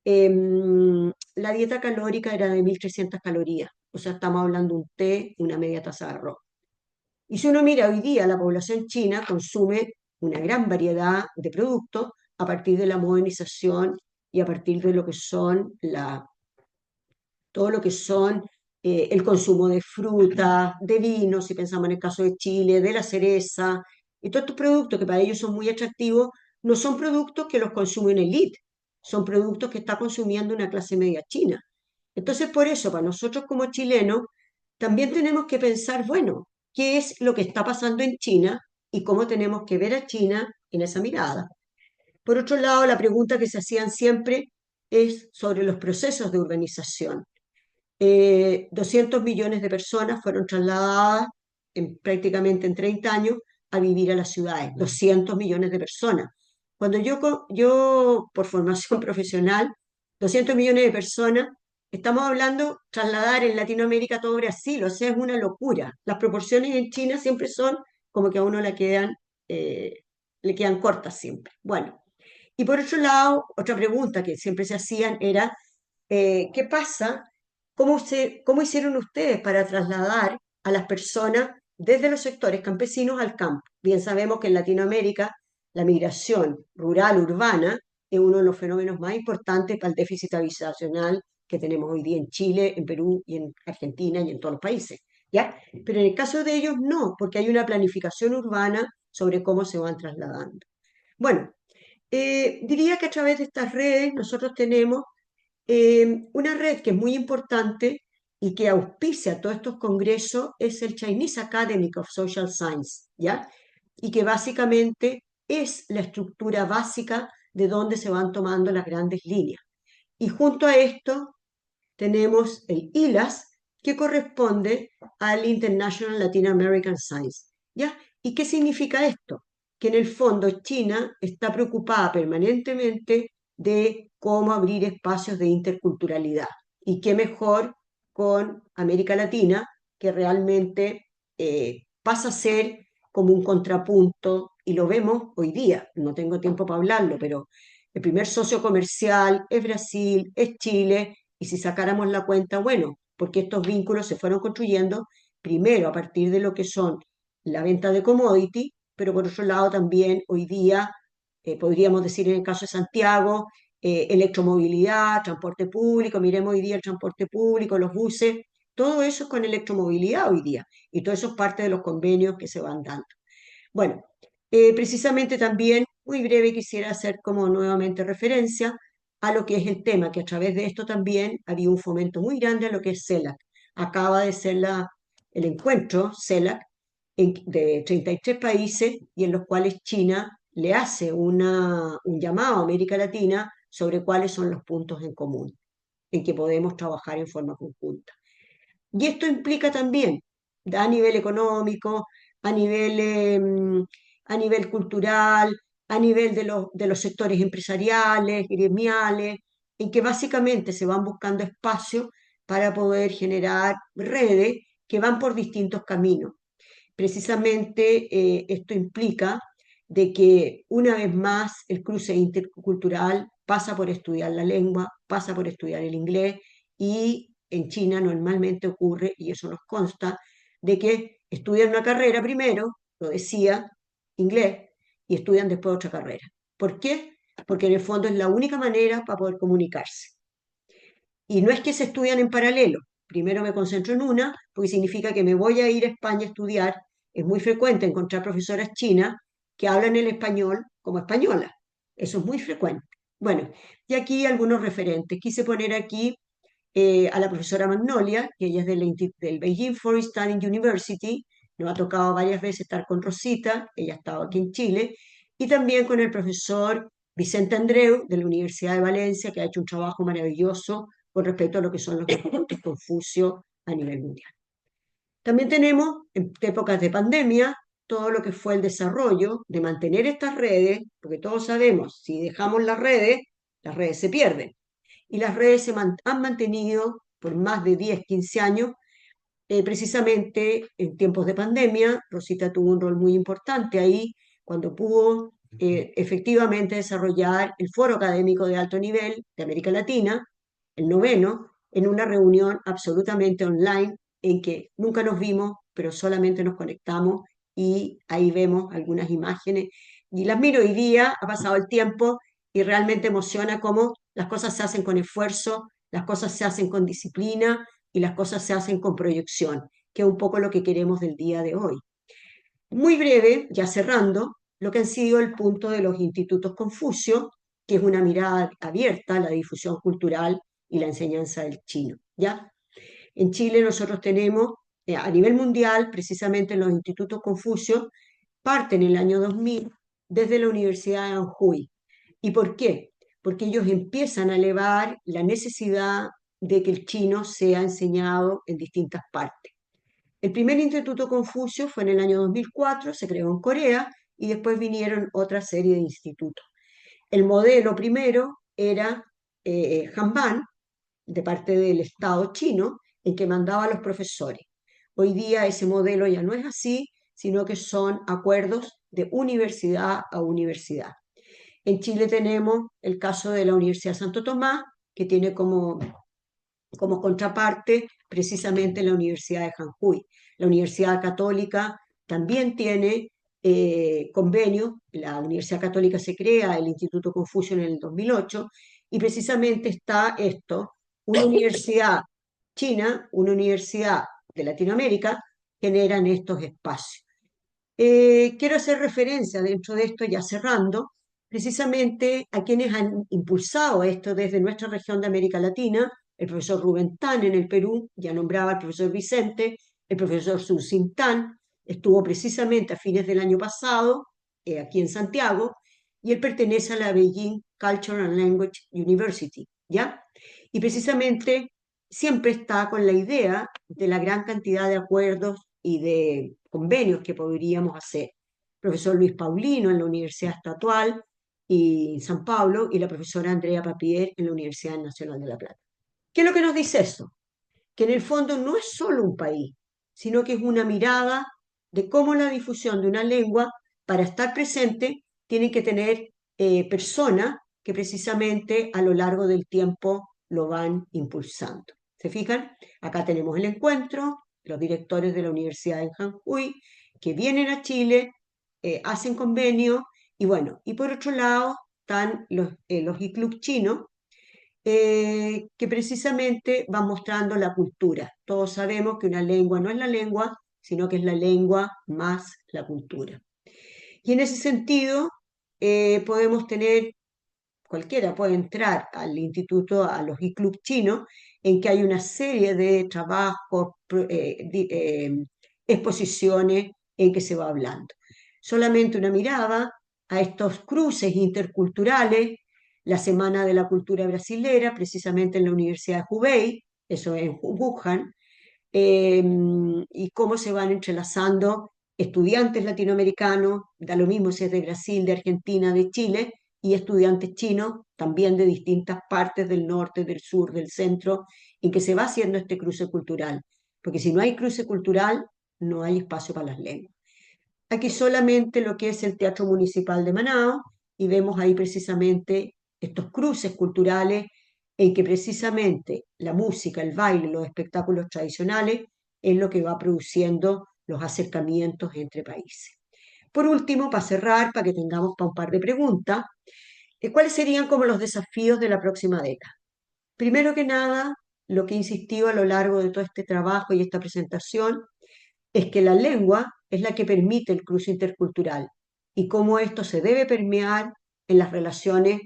la dieta calórica era de 1.300 calorías, o sea, estamos hablando de un té, una media taza de arroz. Y si uno mira hoy día, la población china consume una gran variedad de productos a partir de la modernización y a partir de lo que son todo lo que son el consumo de fruta, de vino, si pensamos en el caso de Chile, de la cereza, Y todos estos productos que para ellos son muy atractivos, no son productos que los consume una élite, son productos que está consumiendo una clase media china. Entonces, por eso, para nosotros como chilenos, también tenemos que pensar, bueno, ¿qué es lo que está pasando en China y cómo tenemos que ver a China en esa mirada? Por otro lado, la pregunta que se hacían siempre es sobre los procesos de urbanización. 200 millones de personas fueron trasladadas prácticamente en 30 años a vivir a las ciudades, 200 millones de personas. Cuando yo por formación profesional, 200 millones de personas, estamos hablando trasladar en Latinoamérica todo Brasil, o sea, es una locura. Las proporciones en China siempre son como que a uno eh, le quedan cortas siempre. Bueno, y por otro lado, otra pregunta que siempre se hacían era, ¿qué pasa? ¿Cómo hicieron ustedes para trasladar a las personas desde los sectores campesinos al campo? Bien sabemos que en Latinoamérica la migración rural-urbana es uno de los fenómenos más importantes para el déficit habitacional que tenemos hoy día en Chile, en Perú y en Argentina y en todos los países, ¿ya? Pero en el caso de ellos no, porque hay una planificación urbana sobre cómo se van trasladando. Bueno, diría que a través de estas redes nosotros tenemos una red que es muy importante y que auspicia todos estos congresos es el Chinese Academy of Social Science, ¿ya? Y que básicamente es la estructura básica de donde se van tomando las grandes líneas. Y junto a esto tenemos el ILAS, que corresponde al International Latin American Science, ¿ya? ¿Y qué significa esto? Que en el fondo China está preocupada permanentemente de cómo abrir espacios de interculturalidad. Y qué mejor con América Latina, que realmente pasa a ser como un contrapunto, y lo vemos hoy día, no tengo tiempo para hablarlo, pero el primer socio comercial es Brasil, es Chile, y si sacáramos la cuenta, bueno, porque estos vínculos se fueron construyendo primero a partir de lo que son la venta de commodity, pero por otro lado también hoy día, podríamos decir en el caso de Santiago, electromovilidad, transporte público, miremos hoy día el transporte público, los buses, todo eso es con electromovilidad hoy día, y todo eso es parte de los convenios que se van dando. Bueno, precisamente también, muy breve, quisiera hacer como nuevamente referencia a lo que es el tema, que a través de esto también había un fomento muy grande a lo que es CELAC. Acaba de ser el encuentro CELAC de 33 países y en los cuales China le hace un llamado a América Latina sobre cuáles son los puntos en común en que podemos trabajar en forma conjunta. Y esto implica también, a nivel económico, a nivel, eh, a nivel cultural, a nivel de los sectores empresariales, gremiales, en que básicamente se van buscando espacios para poder generar redes que van por distintos caminos. Precisamente esto implica de que una vez más el cruce intercultural pasa por estudiar la lengua, pasa por estudiar el inglés y en China normalmente ocurre, y eso nos consta, de que estudian una carrera primero, lo decía, inglés, y estudian después otra carrera. ¿Por qué? Porque en el fondo es la única manera para poder comunicarse. Y no es que se estudian en paralelo. Primero me concentro en una, porque significa que me voy a ir a España a estudiar. Es muy frecuente encontrar profesoras chinas que hablan el español como española. Eso es muy frecuente. Bueno, y aquí algunos referentes. Quise poner aquí a la profesora Magnolia, que ella es del Beijing Foreign Studies University. Nos ha tocado varias veces estar con Rosita, ella ha estado aquí en Chile, y también con el profesor Vicente Andreu, de la Universidad de Valencia, que ha hecho un trabajo maravilloso con respecto a lo que son los institutos Confucio a nivel mundial. También tenemos, en épocas de pandemia, todo lo que fue el desarrollo de mantener estas redes, porque todos sabemos, si dejamos las redes se pierden. Y las redes han mantenido por más de 10, 15 años, precisamente en tiempos de pandemia. Rosita tuvo un rol muy importante ahí cuando pudo efectivamente desarrollar el Foro Académico de Alto Nivel de América Latina, el noveno, en una reunión absolutamente online en que nunca nos vimos, pero solamente nos conectamos y ahí vemos algunas imágenes. Y las miro hoy día, ha pasado el tiempo y realmente emociona cómo las cosas se hacen con esfuerzo, las cosas se hacen con disciplina y las cosas se hacen con proyección, que es un poco lo que queremos del día de hoy. Muy breve, ya cerrando, lo que han sido el punto de los institutos Confucio, que es una mirada abierta a la difusión cultural y la enseñanza del chino, ¿ya? En Chile nosotros tenemos, a nivel mundial, precisamente los institutos Confucio parten en el año 2000 desde la Universidad de Anhui. ¿Y por qué? Porque ellos empiezan a elevar la necesidad de que el chino sea enseñado en distintas partes. El primer Instituto Confucio fue en el año 2004, se creó en Corea y después vinieron otra serie de institutos. El modelo primero era Hanban, de parte del Estado chino, en que mandaba a los profesores. Hoy día ese modelo ya no es así, sino que son acuerdos de universidad a universidad. En Chile tenemos el caso de la Universidad Santo Tomás, que tiene como contraparte precisamente la Universidad de Jujuy. La Universidad Católica también tiene convenio, la Universidad Católica se crea, el Instituto Confucio en el 2008, y precisamente está esto, una universidad china, una universidad de Latinoamérica, generan estos espacios. Quiero hacer referencia dentro de esto, ya cerrando, precisamente a quienes han impulsado esto desde nuestra región de América Latina, el profesor Rubén Tan en el Perú, ya nombraba al profesor Vicente, el profesor Sun Tan, estuvo precisamente a fines del año pasado aquí en Santiago, y él pertenece a la Beijing Culture and Language University, ¿ya? Y precisamente siempre está con la idea de la gran cantidad de acuerdos y de convenios que podríamos hacer. Profesor Luis Paulino en la Universidad Estatual y San Pablo y la profesora Andrea Papier en la Universidad Nacional de La Plata. ¿Qué es lo que nos dice eso? Que en el fondo no es solo un país, sino que es una mirada de cómo la difusión de una lengua, para estar presente, tiene que tener personas que precisamente a lo largo del tiempo lo van impulsando. ¿Se fijan? Acá tenemos el encuentro, los directores de la Universidad de Jujuy, que vienen a Chile, hacen convenio, y bueno, y por otro lado están los ICLUB chinos, que precisamente va mostrando la cultura. Todos sabemos que una lengua no es la lengua, sino que es la lengua más la cultura. Y en ese sentido, podemos tener, cualquiera puede entrar al instituto, a los e-club chinos, en que hay una serie de trabajos, exposiciones en que se va hablando. Solamente una mirada a estos cruces interculturales, la Semana de la Cultura Brasilera, precisamente en la Universidad de Hubei, eso es en Wuhan, eh, y cómo se van entrelazando estudiantes latinoamericanos, da lo mismo si es de Brasil, de Argentina, de Chile, y estudiantes chinos también de distintas partes del norte, del sur, del centro, en que se va haciendo este cruce cultural. Porque si no hay cruce cultural, no hay espacio para las lenguas. Aquí solamente lo que es el Teatro Municipal de Manao, y vemos ahí precisamente estos cruces culturales en que precisamente la música, el baile, los espectáculos tradicionales es lo que va produciendo los acercamientos entre países. Por último, para cerrar, para que tengamos para un par de preguntas, ¿cuáles serían como los desafíos de la próxima década? Primero que nada, lo que he insistido a lo largo de todo este trabajo y esta presentación es que la lengua es la que permite el cruce intercultural y cómo esto se debe permear en las relaciones,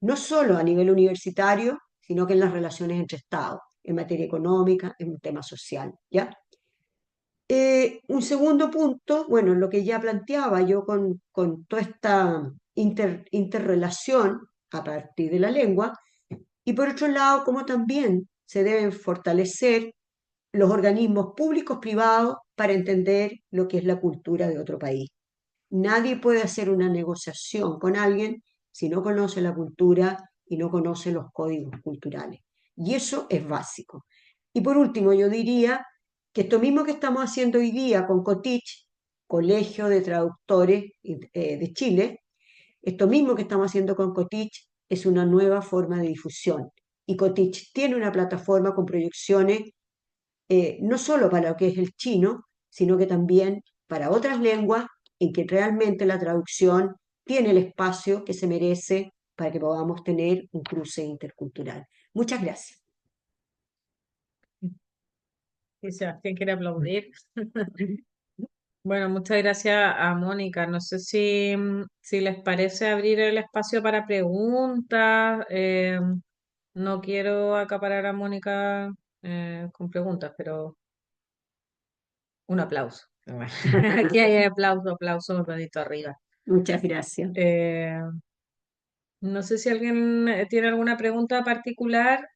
no solo a nivel universitario, sino que en las relaciones entre Estados, en materia económica, en un tema social, ¿ya? Un segundo punto, bueno, lo que ya planteaba yo con toda esta interrelación a partir de la lengua, y por otro lado, cómo también se deben fortalecer los organismos públicos privados para entender lo que es la cultura de otro país. Nadie puede hacer una negociación con alguien si no conoce la cultura y no conoce los códigos culturales. Y eso es básico. Y por último, yo diría que esto mismo que estamos haciendo hoy día con COTICH, Colegio de Traductores de Chile, esto mismo que estamos haciendo con COTICH es una nueva forma de difusión. Y COTICH tiene una plataforma con proyecciones no solo para lo que es el chino, sino que también para otras lenguas en que realmente la traducción tiene el espacio que se merece para que podamos tener un cruce intercultural. Muchas gracias. Y Sebastián quiere aplaudir. Bueno, muchas gracias a Mónica. No sé si les parece abrir el espacio para preguntas. No quiero acaparar a Mónica con preguntas, pero un aplauso. Aquí hay aplauso, aplauso, un dedito arriba. Muchas gracias. Eh, no sé si alguien tiene alguna pregunta particular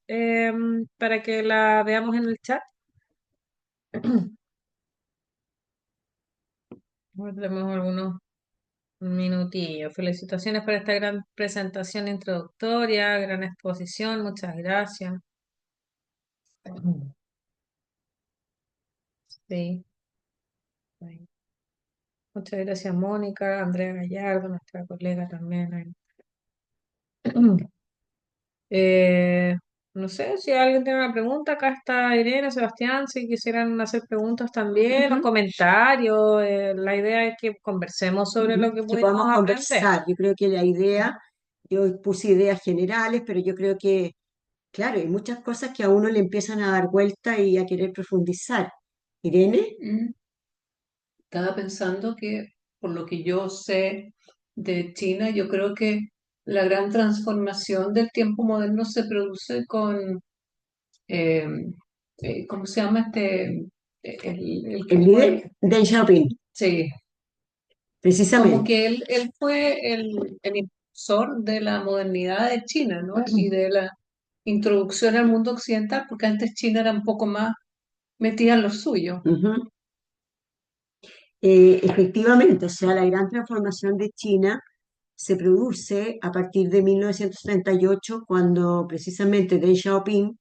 para que la veamos en el chat. Bueno, tenemos algunos minutillos. Felicitaciones por esta gran presentación introductoria, gran exposición. Muchas gracias. Sí. Ahí. Muchas gracias, Mónica, Andrea Gallardo, nuestra colega también. Ahí. Eh, no sé si alguien tiene una pregunta. Acá está Irene, Sebastián, si quisieran hacer preguntas también o Ujú, comentarios. La idea es que conversemos sobre lo ujú. que Que pudimos podamos aprender. conversar. Yo creo que la idea, yo puse ideas generales, pero yo creo que, claro, hay muchas cosas que a uno le empiezan a dar vuelta y a querer profundizar. Irene, Mm, Estaba pensando que, por lo que yo sé de China, yo creo que la gran transformación del tiempo moderno se produce con, eh, ¿cómo se llama este? El el que líder, fue, Deng Xiaoping, sí, como precisamente. que él fue el impulsor de la modernidad de China, ¿no? Y de la introducción al mundo occidental, porque antes China era un poco más metida en lo suyo. Ujú. Efectivamente, o sea, la gran transformación de China se produce a partir de 1938, cuando precisamente Deng Xiaoping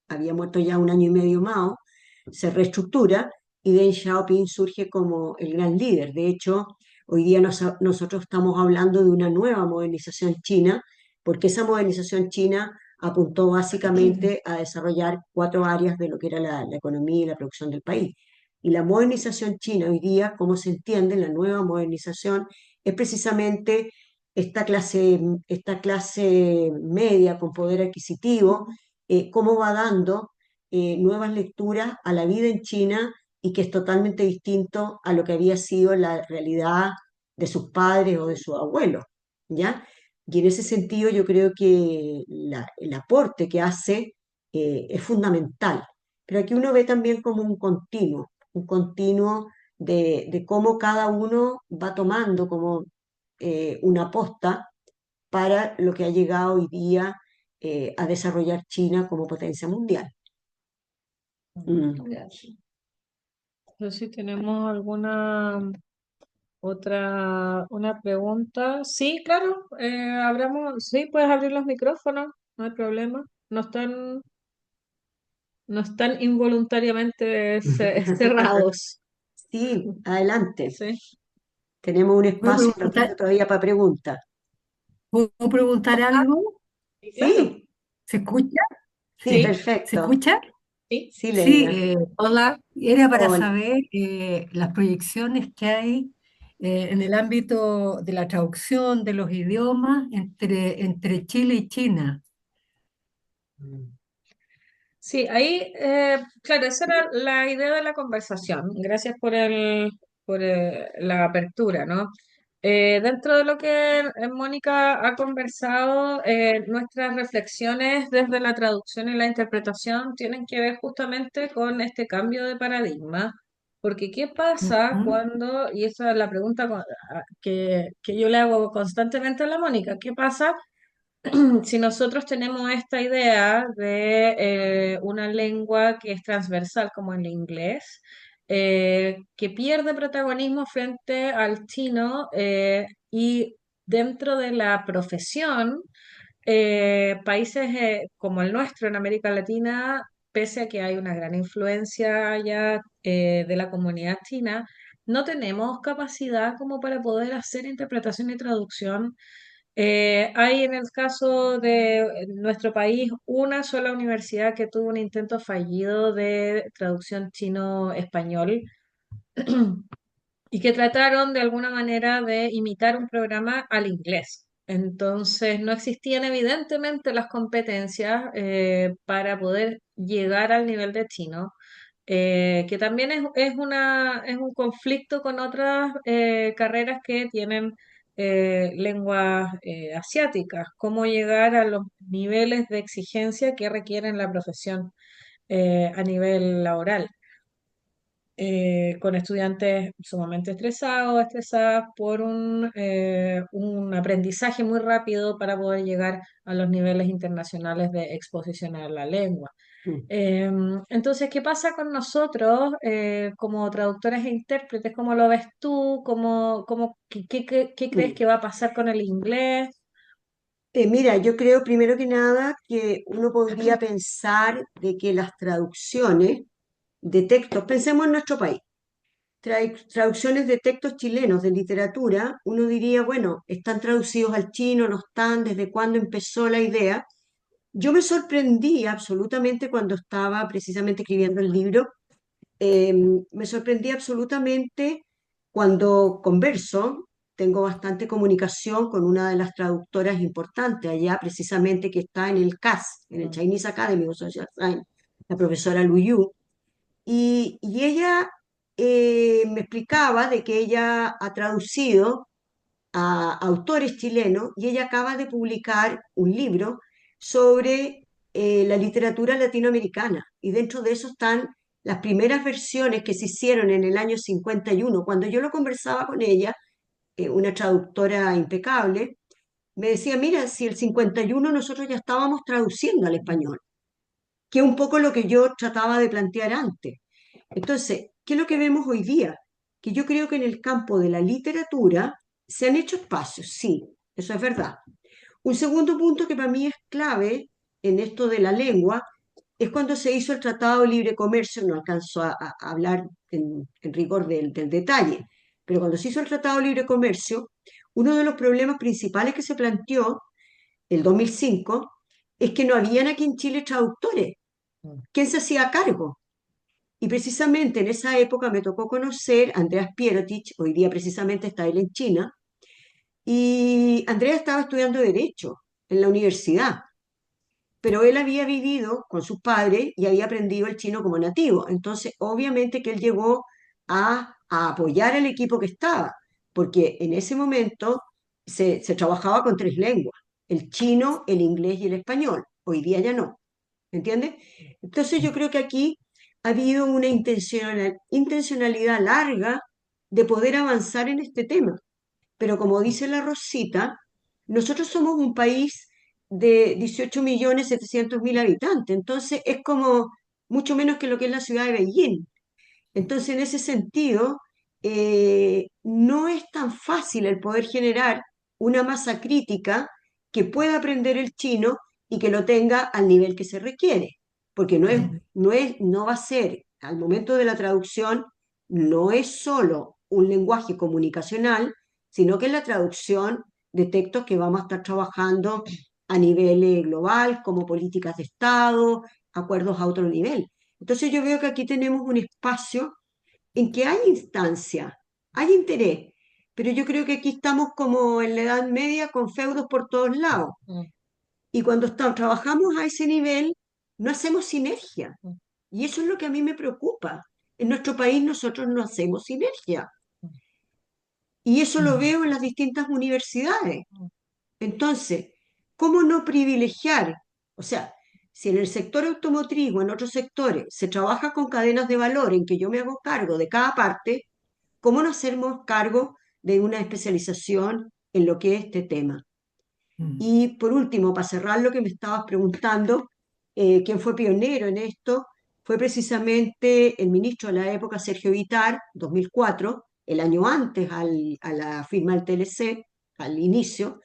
había muerto ya un año y medio más, se reestructura y Deng Xiaoping surge como el gran líder. De hecho, hoy día nosotros estamos hablando de una nueva modernización china, porque esa modernización china apuntó básicamente a desarrollar cuatro áreas de lo que era la economía y la producción del país. Y la modernización china hoy día, como se entiende, la nueva modernización es precisamente esta clase media con poder adquisitivo, cómo va dando nuevas lecturas a la vida en China y que es totalmente distinto a lo que había sido la realidad de sus padres o de sus abuelos, ¿ya? Y en ese sentido yo creo que el aporte que hace es fundamental. Pero aquí uno ve también como un continuo de cómo cada uno va tomando como una posta para lo que ha llegado hoy día a desarrollar China como potencia mundial. Mm. No sé si tenemos alguna una pregunta. Sí, claro, sí, puedes abrir los micrófonos, no hay problema. No están involuntariamente cerrados. Sí, adelante. Sí, Tenemos un ¿Puedo espacio un ratito preguntar, todavía para preguntas. puedo preguntar algo? sí, claro. Sí, ¿Se escucha? sí, Sí, Sí, ¿se perfecto. escucha? sí. Sí, Sí, Leida. hola. Era para Hola. saber las proyecciones que hay en el ámbito de la traducción de los idiomas entre Chile y China. Sí, ahí, claro, esa era la idea de la conversación. Gracias por la apertura, ¿no? Dentro de lo que Mónica ha conversado, nuestras reflexiones desde la traducción y la interpretación tienen que ver justamente con este cambio de paradigma. Porque ¿qué pasa Ujú. cuando, y esa es la pregunta que yo le hago constantemente a la Mónica, ¿qué pasa si nosotros tenemos esta idea de una lengua que es transversal como el inglés, que pierde protagonismo frente al chino y dentro de la profesión, países como el nuestro en América Latina, pese a que hay una gran influencia ya de la comunidad china, no tenemos capacidad como para poder hacer interpretación y traducción. Hay en el caso de nuestro país una sola universidad que tuvo un intento fallido de traducción chino-español y que trataron de alguna manera de imitar un programa al inglés. Entonces, no existían evidentemente las competencias para poder llegar al nivel de chino. que también es un conflicto con otras carreras que tienen lenguas asiáticas, cómo llegar a los niveles de exigencia que requieren la profesión a nivel laboral, con estudiantes sumamente estresadas por un aprendizaje muy rápido para poder llegar a los niveles internacionales de exposición a la lengua. Mm. Entonces, ¿qué pasa con nosotros como traductores e intérpretes? ¿Cómo lo ves tú? ¿Qué crees Mm. que va a pasar con el inglés? Mira, yo creo primero que nada que uno podría pensar de que las traducciones de textos, pensemos en nuestro país, traducciones de textos chilenos de literatura, uno diría, bueno, están traducidos al chino, no están, desde cuándo empezó la idea. Yo me sorprendí absolutamente cuando estaba precisamente escribiendo el libro, eh, me sorprendí absolutamente cuando converso, tengo bastante comunicación con una de las traductoras importantes allá, precisamente que está en el CAS, en el Mm. Chinese Academy of Social Science, la profesora Lu Yu, y ella me explicaba de que ella ha traducido a autores chilenos y ella acaba de publicar un libro sobre la literatura latinoamericana. Y dentro de eso están las primeras versiones que se hicieron en el año 51. Cuando yo lo conversaba con ella, una traductora impecable, me decía, mira, si el 51 nosotros ya estábamos traduciendo al español, que es un poco lo que yo trataba de plantear antes. Entonces, ¿qué es lo que vemos hoy día? Que yo creo que en el campo de la literatura se han hecho espacios, sí, eso es verdad. Un segundo punto que para mí es clave en esto de la lengua es cuando se hizo el Tratado de Libre Comercio, no alcanzo a hablar en rigor del detalle, pero cuando se hizo el Tratado de Libre Comercio, uno de los problemas principales que se planteó el 2005 es que no habían aquí en Chile traductores. Mm. ¿Quién se hacía cargo? Y precisamente en esa época me tocó conocer a Andreas Pierotich, hoy día precisamente está él en China, y Andreas estaba estudiando Derecho en la universidad, pero él había vivido con sus padres y había aprendido el chino como nativo. Entonces, obviamente que él llegó a apoyar al equipo que estaba, porque en ese momento se trabajaba con tres lenguas, el chino, el inglés y el español. Hoy día ya no. ¿Me entiendes? Entonces yo creo que aquí ha habido una intencionalidad larga de poder avanzar en este tema. Pero como dice la Rosita, nosotros somos un país de 18.700.000 habitantes, entonces es como mucho menos que lo que es la ciudad de Beijing. Entonces, en ese sentido, no es tan fácil el poder generar una masa crítica que pueda aprender el chino y que lo tenga al nivel que se requiere, porque no va a ser, al momento de la traducción, no es solo un lenguaje comunicacional, sino que es la traducción de textos que vamos a estar trabajando a nivel global, como políticas de Estado, acuerdos a otro nivel. Entonces yo veo que aquí tenemos un espacio en que hay instancia, hay interés, pero yo creo que aquí estamos como en la Edad Media con feudos por todos lados. Mm. Y cuando trabajamos a ese nivel, no hacemos sinergia. Mm. Y eso es lo que a mí me preocupa. En nuestro país nosotros no hacemos sinergia. Y eso lo Mm. veo en las distintas universidades. Mm. Entonces, ¿cómo no privilegiar? O sea, si en el sector automotriz o en otros sectores se trabaja con cadenas de valor en que yo me hago cargo de cada parte, ¿cómo no hacernos cargo de una especialización en lo que es este tema? Mm. Y por último, para cerrar lo que me estabas preguntando, quién fue pionero en esto, fue precisamente el ministro de la época, Sergio Vitar, 2004, el año antes a la firma del TLC, al inicio,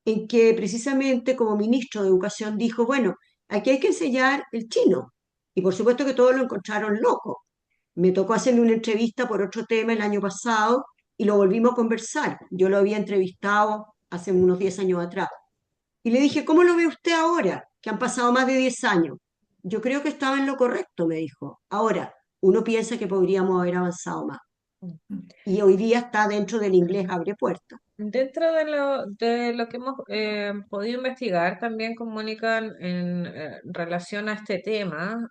en que precisamente como ministro de Educación dijo, bueno, aquí hay que enseñar el chino. Y por supuesto que todos lo encontraron loco. Me tocó hacerle una entrevista por otro tema el año pasado y lo volvimos a conversar. Yo lo había entrevistado hace unos 10 años atrás. Y le dije, ¿cómo lo ve usted ahora? Que han pasado más de 10 años. Yo creo que estaba en lo correcto, me dijo. Ahora, uno piensa que podríamos haber avanzado más. Mm. Y hoy día está dentro del inglés abre puertas. Dentro de lo que hemos podido investigar también con Mónica en relación a este tema,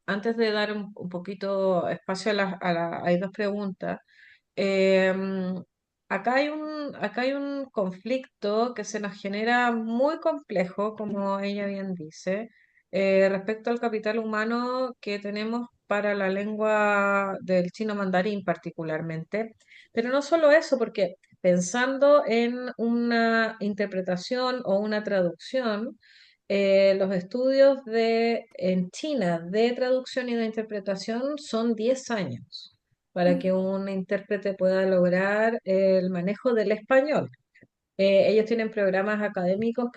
antes de dar un poquito espacio hay dos preguntas. Eh, acá hay un conflicto que se nos genera muy complejo, como ella bien dice, respecto al capital humano que tenemos para la lengua del chino mandarín particularmente. Pero no solo eso, porque pensando en una interpretación o una traducción, los estudios en China de traducción y de interpretación son 10 años para que un intérprete pueda lograr el manejo del español. Ellos tienen programas académicos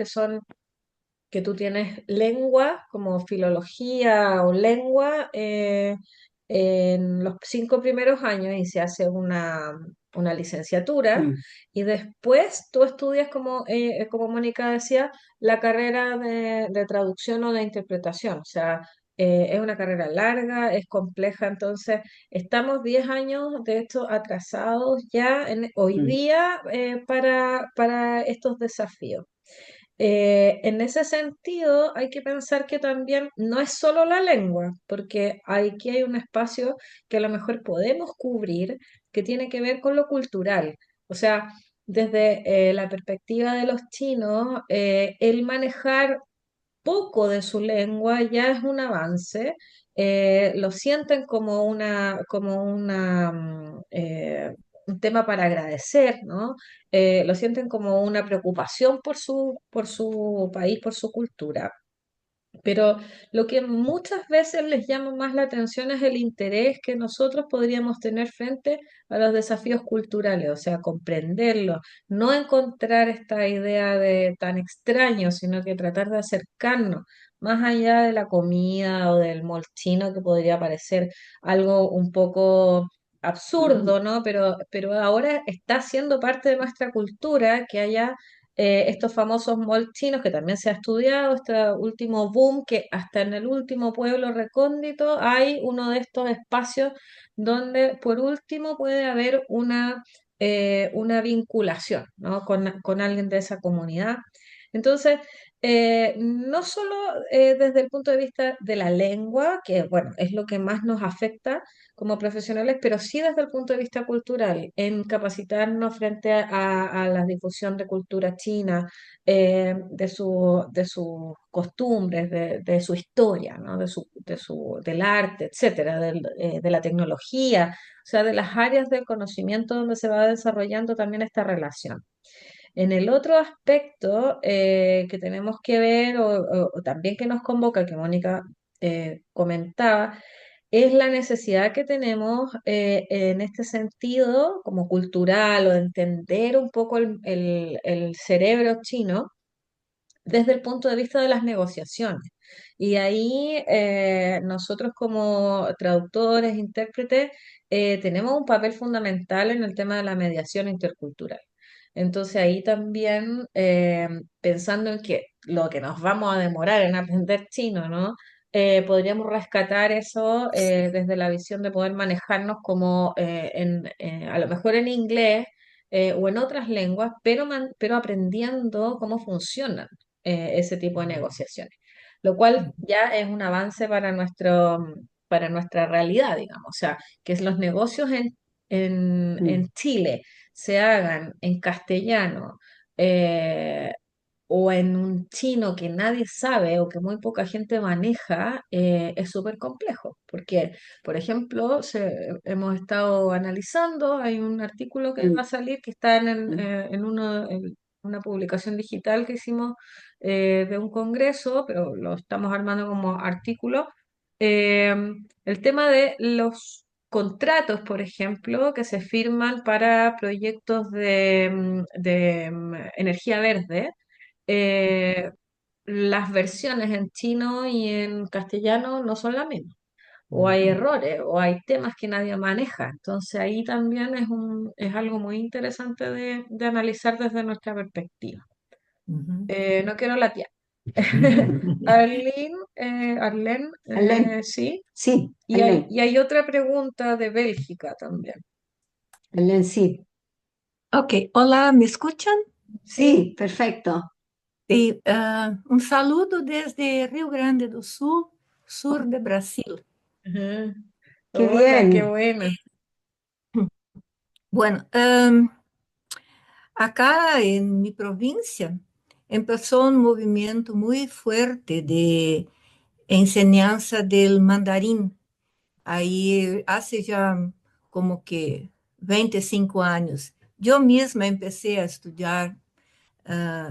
que tú tienes lengua, como filología o lengua, en los 5 primeros años y se hace una licenciatura Mm, y después tú estudias, como Mónica decía, la carrera de traducción o de interpretación. O sea, es una carrera larga, es compleja, entonces estamos 10 años de hecho atrasados ya hoy mm, día para estos desafíos. En ese sentido, hay que pensar que también no es solo la lengua, porque aquí hay un espacio que a lo mejor podemos cubrir que tiene que ver con lo cultural. O sea, desde la perspectiva de los chinos, el manejar poco de su lengua ya es un avance. Lo sienten como un tema para agradecer, ¿no? Lo sienten como una preocupación por su país, por su cultura. Pero lo que muchas veces les llama más la atención es el interés que nosotros podríamos tener frente a los desafíos culturales, o sea, comprenderlos, no encontrar esta idea de tan extraño, sino que tratar de acercarnos más allá de la comida o del molchino que podría parecer algo un poco mm, absurdo, ¿no? Pero ahora está siendo parte de nuestra cultura que haya estos famosos malls chinos que también se ha estudiado, este último boom, que hasta en el último pueblo recóndito hay uno de estos espacios donde por último puede haber una vinculación, ¿no? con alguien de esa comunidad. Entonces, no solo desde el punto de vista de la lengua, que bueno, es lo que más nos afecta como profesionales, pero sí desde el punto de vista cultural, en capacitarnos frente a la difusión de cultura china, de sus costumbres, de su historia, ¿no? Del arte, etcétera, de la tecnología, o sea, de las áreas del conocimiento donde se va desarrollando también esta relación. En el otro aspecto que tenemos que ver, o también que nos convoca, que Mónica comentaba, es la necesidad que tenemos en este sentido, como cultural, o de entender un poco el cerebro chino desde el punto de vista de las negociaciones. Y ahí nosotros como traductores, intérpretes, tenemos un papel fundamental en el tema de la mediación intercultural. Entonces ahí también, pensando en que lo que nos vamos a demorar en aprender chino, ¿no? Podríamos rescatar eso desde la visión de poder manejarnos como a lo mejor en inglés o en otras lenguas, pero aprendiendo cómo funcionan ese tipo de negociaciones, lo cual ya es un avance para nuestra realidad, digamos, o sea, que los negocios en mm. Chile se hagan en castellano eh, o en un chino que nadie sabe o que muy poca gente maneja, es súper complejo, porque, por ejemplo, hemos estado analizando, hay un artículo que va Mm, a salir que está mm, en una publicación digital que hicimos de un congreso, pero lo estamos armando como artículo. eh, el tema de los contratos, por ejemplo, que se firman para proyectos de energía verde, eh, las versiones en chino y en castellano no son las mismas. O hay errores, o hay temas que nadie maneja. Entonces ahí también es algo muy interesante de analizar desde nuestra perspectiva. Ujú. No quiero latear. Arlene, Alén, sí. sí, Y hay, Alén, y hay otra pregunta de Bélgica también. Alén, sí. Ok, hola, ¿me escuchan? Sí, perfecto. Sí, un saludo desde Río Grande do Sul, sur de Brasil. Ajá. Qué Hola, qué bien. bueno. Bueno, acá en mi provincia empezó un movimiento muy fuerte de enseñanza del mandarín. Ahí hace ya como que 25 años. Yo misma empecé a estudiar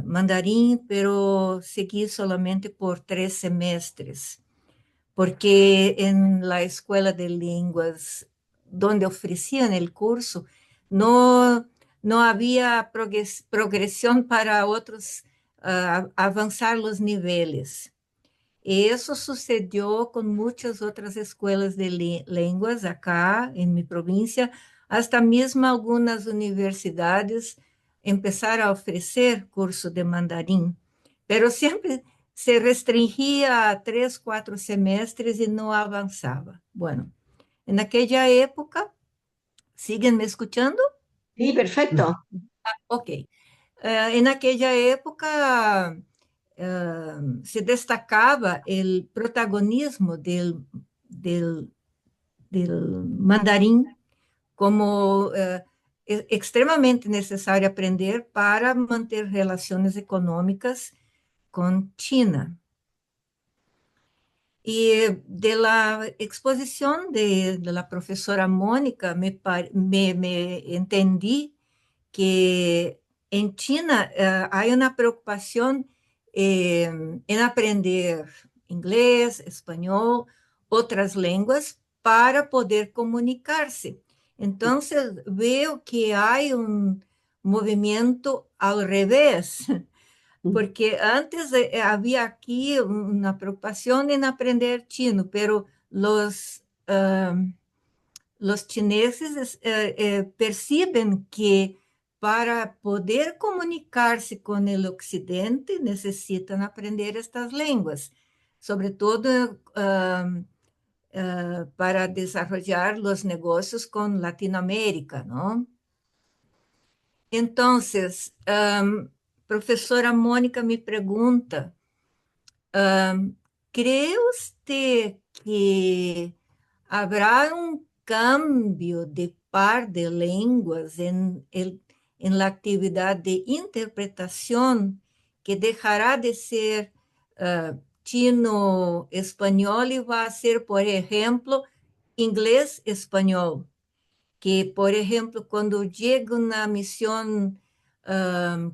mandarín, pero seguí solamente por 3 semestres, porque en la escuela de lenguas donde ofrecían el curso no, no había progresión para otros avanzar los niveles. Y eso sucedió con muchas otras escuelas de lenguas acá en mi provincia, hasta mesmo algunas universidades empezaron a ofrecer curso de mandarín, pero siempre se restringía a 3, 4 semestres y no avanzaba. Bueno, en aquella época, ¿siguen me escuchando? Sí, perfecto. Ok. En aquella época se destacaba el protagonismo del mandarín como extremadamente necesario aprender para manter relaciones económicas con China. Y de la exposición de la profesora Mónica me entendí que en China hay una preocupación en aprender inglés, español, otras lenguas para poder comunicarse. Entonces veo que hay un movimiento al revés, porque antes había aquí una preocupación en aprender chino, pero los chineses perciben que para poder comunicarse con el occidente necesitan aprender estas lenguas, sobre todo para desarrollar los negocios con Latinoamérica, ¿no? Entonces, profesora Mónica me pregunta, ¿cree usted que habrá un cambio de par de lenguas en la actividad de interpretación que dejará de ser chino-español y va a ser, por ejemplo, inglés-español? Que, por ejemplo, cuando llega una misión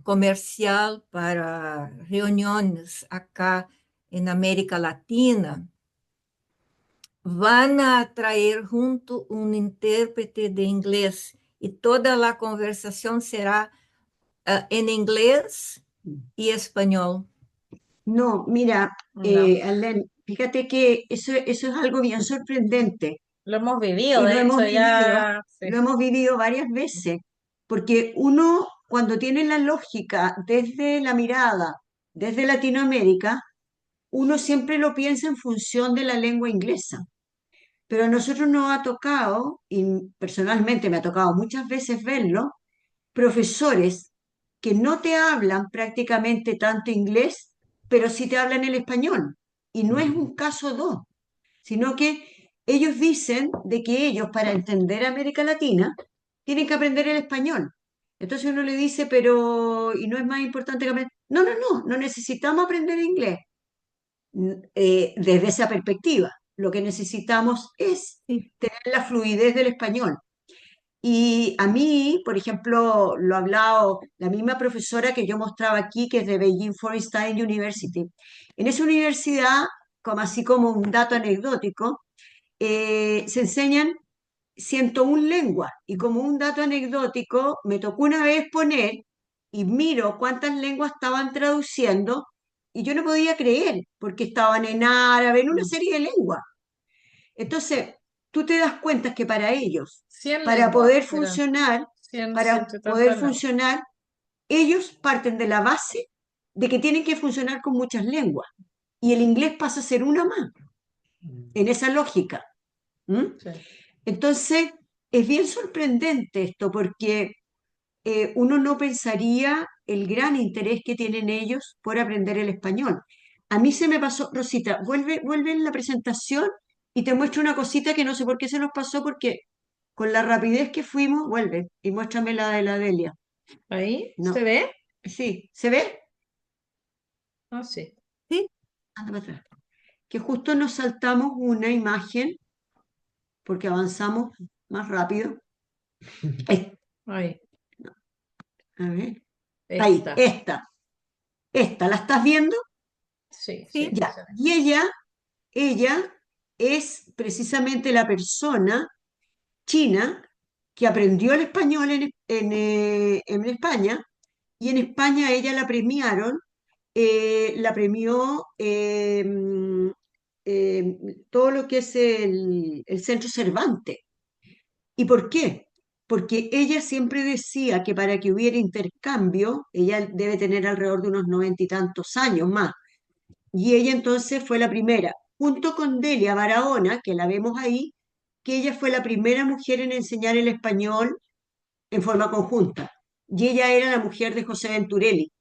comercial para reuniones acá en América Latina, van a traer junto un intérprete de inglés y toda la conversación será en inglés y español. No, mira, No, Arlene, fíjate que eso es algo bien sorprendente lo hemos vivido, y de hecho ya, sí. lo hemos vivido varias veces, porque uno cuando tiene la lógica desde la mirada, desde Latinoamérica, uno siempre lo piensa en función de la lengua inglesa. Pero a nosotros nos ha tocado, y personalmente me ha tocado muchas veces verlo, profesores que no te hablan prácticamente tanto inglés, pero sí te hablan el español. Y no es un caso dos, sino que ellos dicen de que ellos para entender América Latina tienen que aprender el español. Entonces uno le dice, pero, ¿y no es más importante que aprender? No, no, no, no necesitamos aprender inglés desde esa perspectiva. Lo que necesitamos es Sí, tener la fluidez del español. Y a mí, por ejemplo, lo ha hablado la misma profesora que yo mostraba aquí, que es de Beijing Foreign Studies University. En esa universidad, como así como un dato anecdótico, se enseñan 101 lenguas. Y como un dato anecdótico, me tocó una vez poner y miro cuántas lenguas estaban traduciendo y yo no podía creer, porque estaban en árabe, en una serie de lenguas. Entonces, tú te das cuenta que para ellos, 100 para lenguas, poder eran funcionar, 100, ciento para y poder tantas lenguas. funcionar, ellos parten de la base de que tienen que funcionar con muchas lenguas. Y el inglés pasa a ser una más, en esa lógica. ¿Mm? Sí. Entonces, es bien sorprendente esto, porque uno no pensaría el gran interés que tienen ellos por aprender el español. A mí se me pasó, Rosita, vuelve en la presentación y te muestro una cosita que no sé por qué se nos pasó, porque con la rapidez que fuimos, vuelve y muéstrame la de la Delia. ¿Ahí No, se ve? sí, ¿se ve? Ah, sí. Sí, Anda para atrás. Que justo nos saltamos una imagen porque avanzamos más rápido. Es- Ahí, a ver, ahí, esta. esta, ¿la estás viendo? Sí, sí, sí, Ya. se ve. Y ella es precisamente la persona china que aprendió el español en España, y en España ella la premiaron, la premió todo lo que es el Centro Cervantes. ¿Y por qué? Porque ella siempre decía que para que hubiera intercambio, ella debe tener alrededor de unos 90 y tantos años más, y ella entonces fue la primera, junto con Delia Barahona, que la vemos ahí, que ella fue la primera mujer en enseñar el español en forma conjunta. Y ella era la mujer de José Venturelli.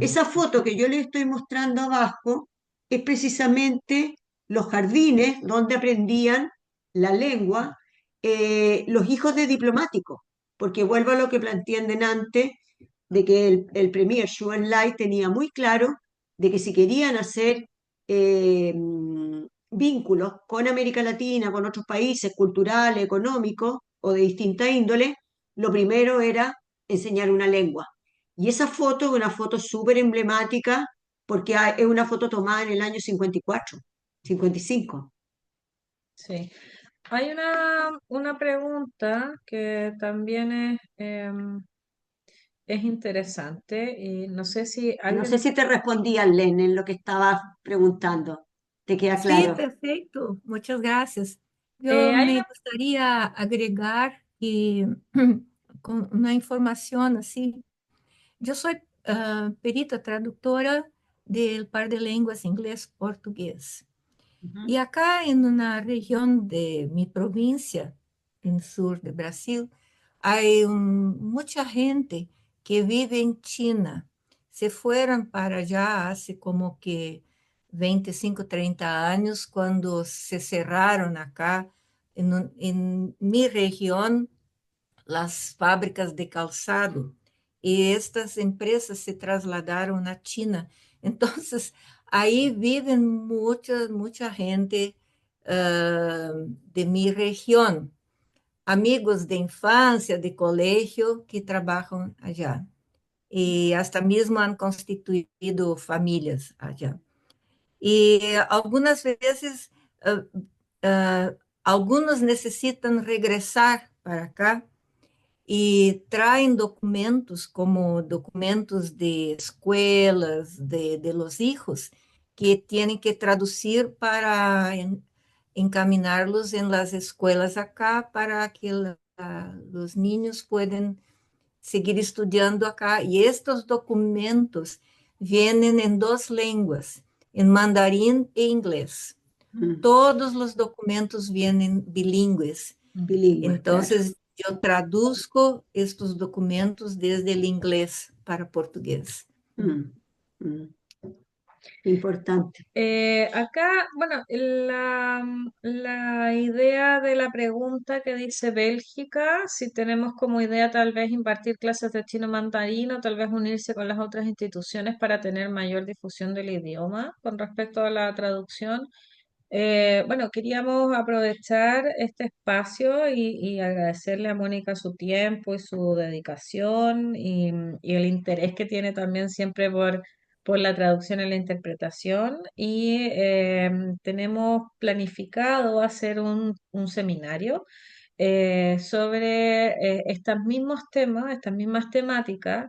Esa foto que yo les estoy mostrando abajo es precisamente los jardines donde aprendían la lengua los hijos de diplomáticos, porque vuelvo a lo que planteé antes, de que el premier Zhou Enlai tenía muy claro de que si querían hacer vínculos con América Latina, con otros países culturales, económicos o de distinta índole, lo primero era enseñar una lengua. Y esa foto es una foto súper emblemática porque es una foto tomada en el año 54, 55. Sí. Hay una pregunta que también es interesante y no sé si No alguien... sé si te respondí, Len, en lo que estabas preguntando. ¿Te queda sí, claro? perfecto. Muchas gracias. Yo hay me una... gustaría agregar que con una información así. Yo soy perita traductora del par de lenguas inglés-portugués. Ujú. Y acá en una región de mi provincia, en sur de Brasil, hay mucha gente que vive en China. Se fueron para allá hace como que 25, 30 años cuando se cerraron acá en mi región las fábricas de calzado y estas empresas se trasladaron a China. Entonces, ahí viven mucha gente de mi región, amigos de infancia, de colegio que trabajan allá. Y hasta mismo han constituido familias allá. Y algunas veces, uh, algunos necesitan regresar para acá y traen documentos como documentos de escuelas de los hijos que tienen que traducir para encaminarlos en las escuelas acá para que los niños puedan seguir estudiando acá. Y estos documentos vienen en dos lenguas, en mandarín e inglés. Mm, Todos los documentos vienen bilingües. bilingües, claro. Entonces, yo traduzco estos documentos desde el inglés para portugués. Mm, mm, importante. Acá, bueno, la idea de la pregunta que dice Bélgica, si tenemos como idea tal vez impartir clases de chino mandarín o tal vez unirse con las otras instituciones para tener mayor difusión del idioma con respecto a la traducción. Bueno, queríamos aprovechar este espacio y agradecerle a Mónica su tiempo y su dedicación y el interés que tiene también siempre por la traducción y la interpretación. Y tenemos planificado hacer un seminario sobre estos mismos temas, estas mismas temáticas.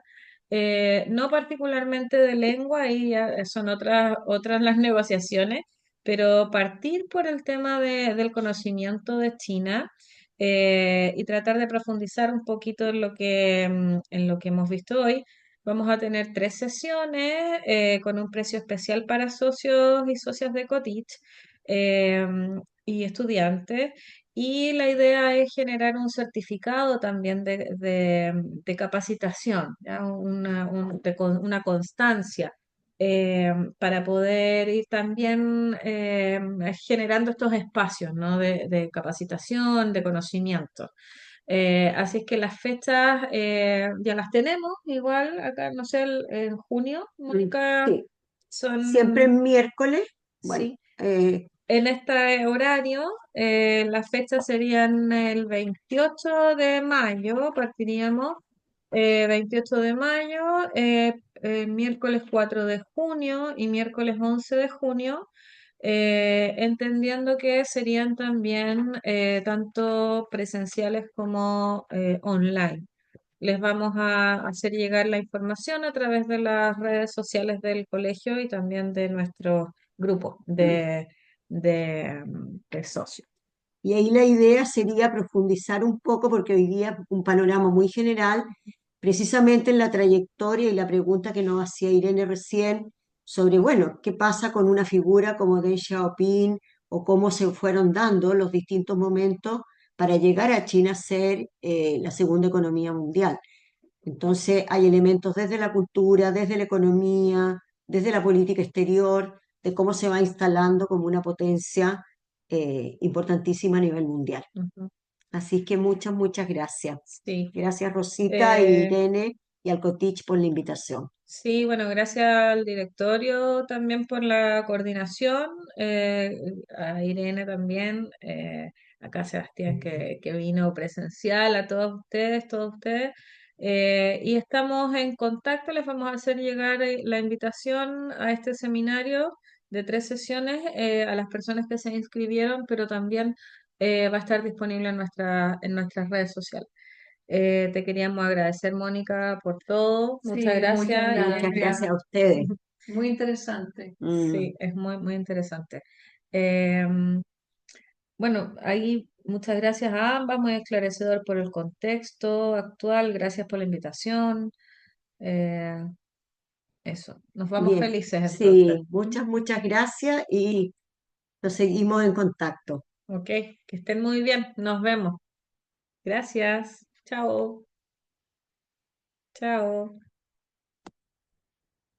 No particularmente de lengua, y ya son otras las negociaciones, pero partir por el tema del conocimiento de China y tratar de profundizar un poquito en lo que hemos visto hoy. Vamos a tener 3 sesiones con un precio especial para socios y socias de Cotich y estudiantes. Y la idea es generar un certificado también de capacitación, ¿ya? Una constancia, para poder ir también generando estos espacios, ¿no? de capacitación, de conocimiento. Así es que las fechas ya las tenemos, igual acá, no sé, en junio, Mónica, Sí, siempre son, miércoles. Bueno, sí, en este horario, las fechas serían el 28 de mayo, partiríamos, 28 de mayo, miércoles 4 de junio y miércoles 11 de junio, entendiendo que serían también tanto presenciales como online. Les vamos a hacer llegar la información a través de las redes sociales del colegio y también de nuestro grupo de socios. y ahí la idea sería profundizar un poco, porque hoy día un panorama muy general, precisamente en la trayectoria y la pregunta que nos hacía Irene recién sobre, bueno, qué pasa con una figura como Deng Xiaoping o cómo se fueron dando los distintos momentos para llegar a China a ser la segunda economía mundial. Entonces hay elementos desde la cultura, desde la economía, desde la política exterior, de cómo se va instalando como una potencia importantísima a nivel mundial. Ujú. Así que muchas, muchas gracias. Sí. Gracias Rosita e Eh, Irene y al Cotich por la invitación. Sí, bueno, gracias al directorio también por la coordinación, a Irene también, acá Sebastián que vino presencial, a todos ustedes, y estamos en contacto, les vamos a hacer llegar la invitación a este seminario de 3 sesiones a las personas que se inscribieron, pero también va a estar disponible en nuestras redes sociales. Te queríamos agradecer, Mónica, por todo. Muchas Sí, muchas gracias. Muchas gracias. gracias a ustedes. Muy interesante. Mm, Sí, es muy, muy interesante. Em, bueno, ahí muchas gracias a ambas, muy esclarecedor por el contexto actual. Gracias por la invitación. Eh, eso, nos vamos bien, felices entonces. sí, muchas, muchas gracias y nos seguimos en contacto. Ok, que estén muy bien. Nos vemos. Gracias. Chao. Chao.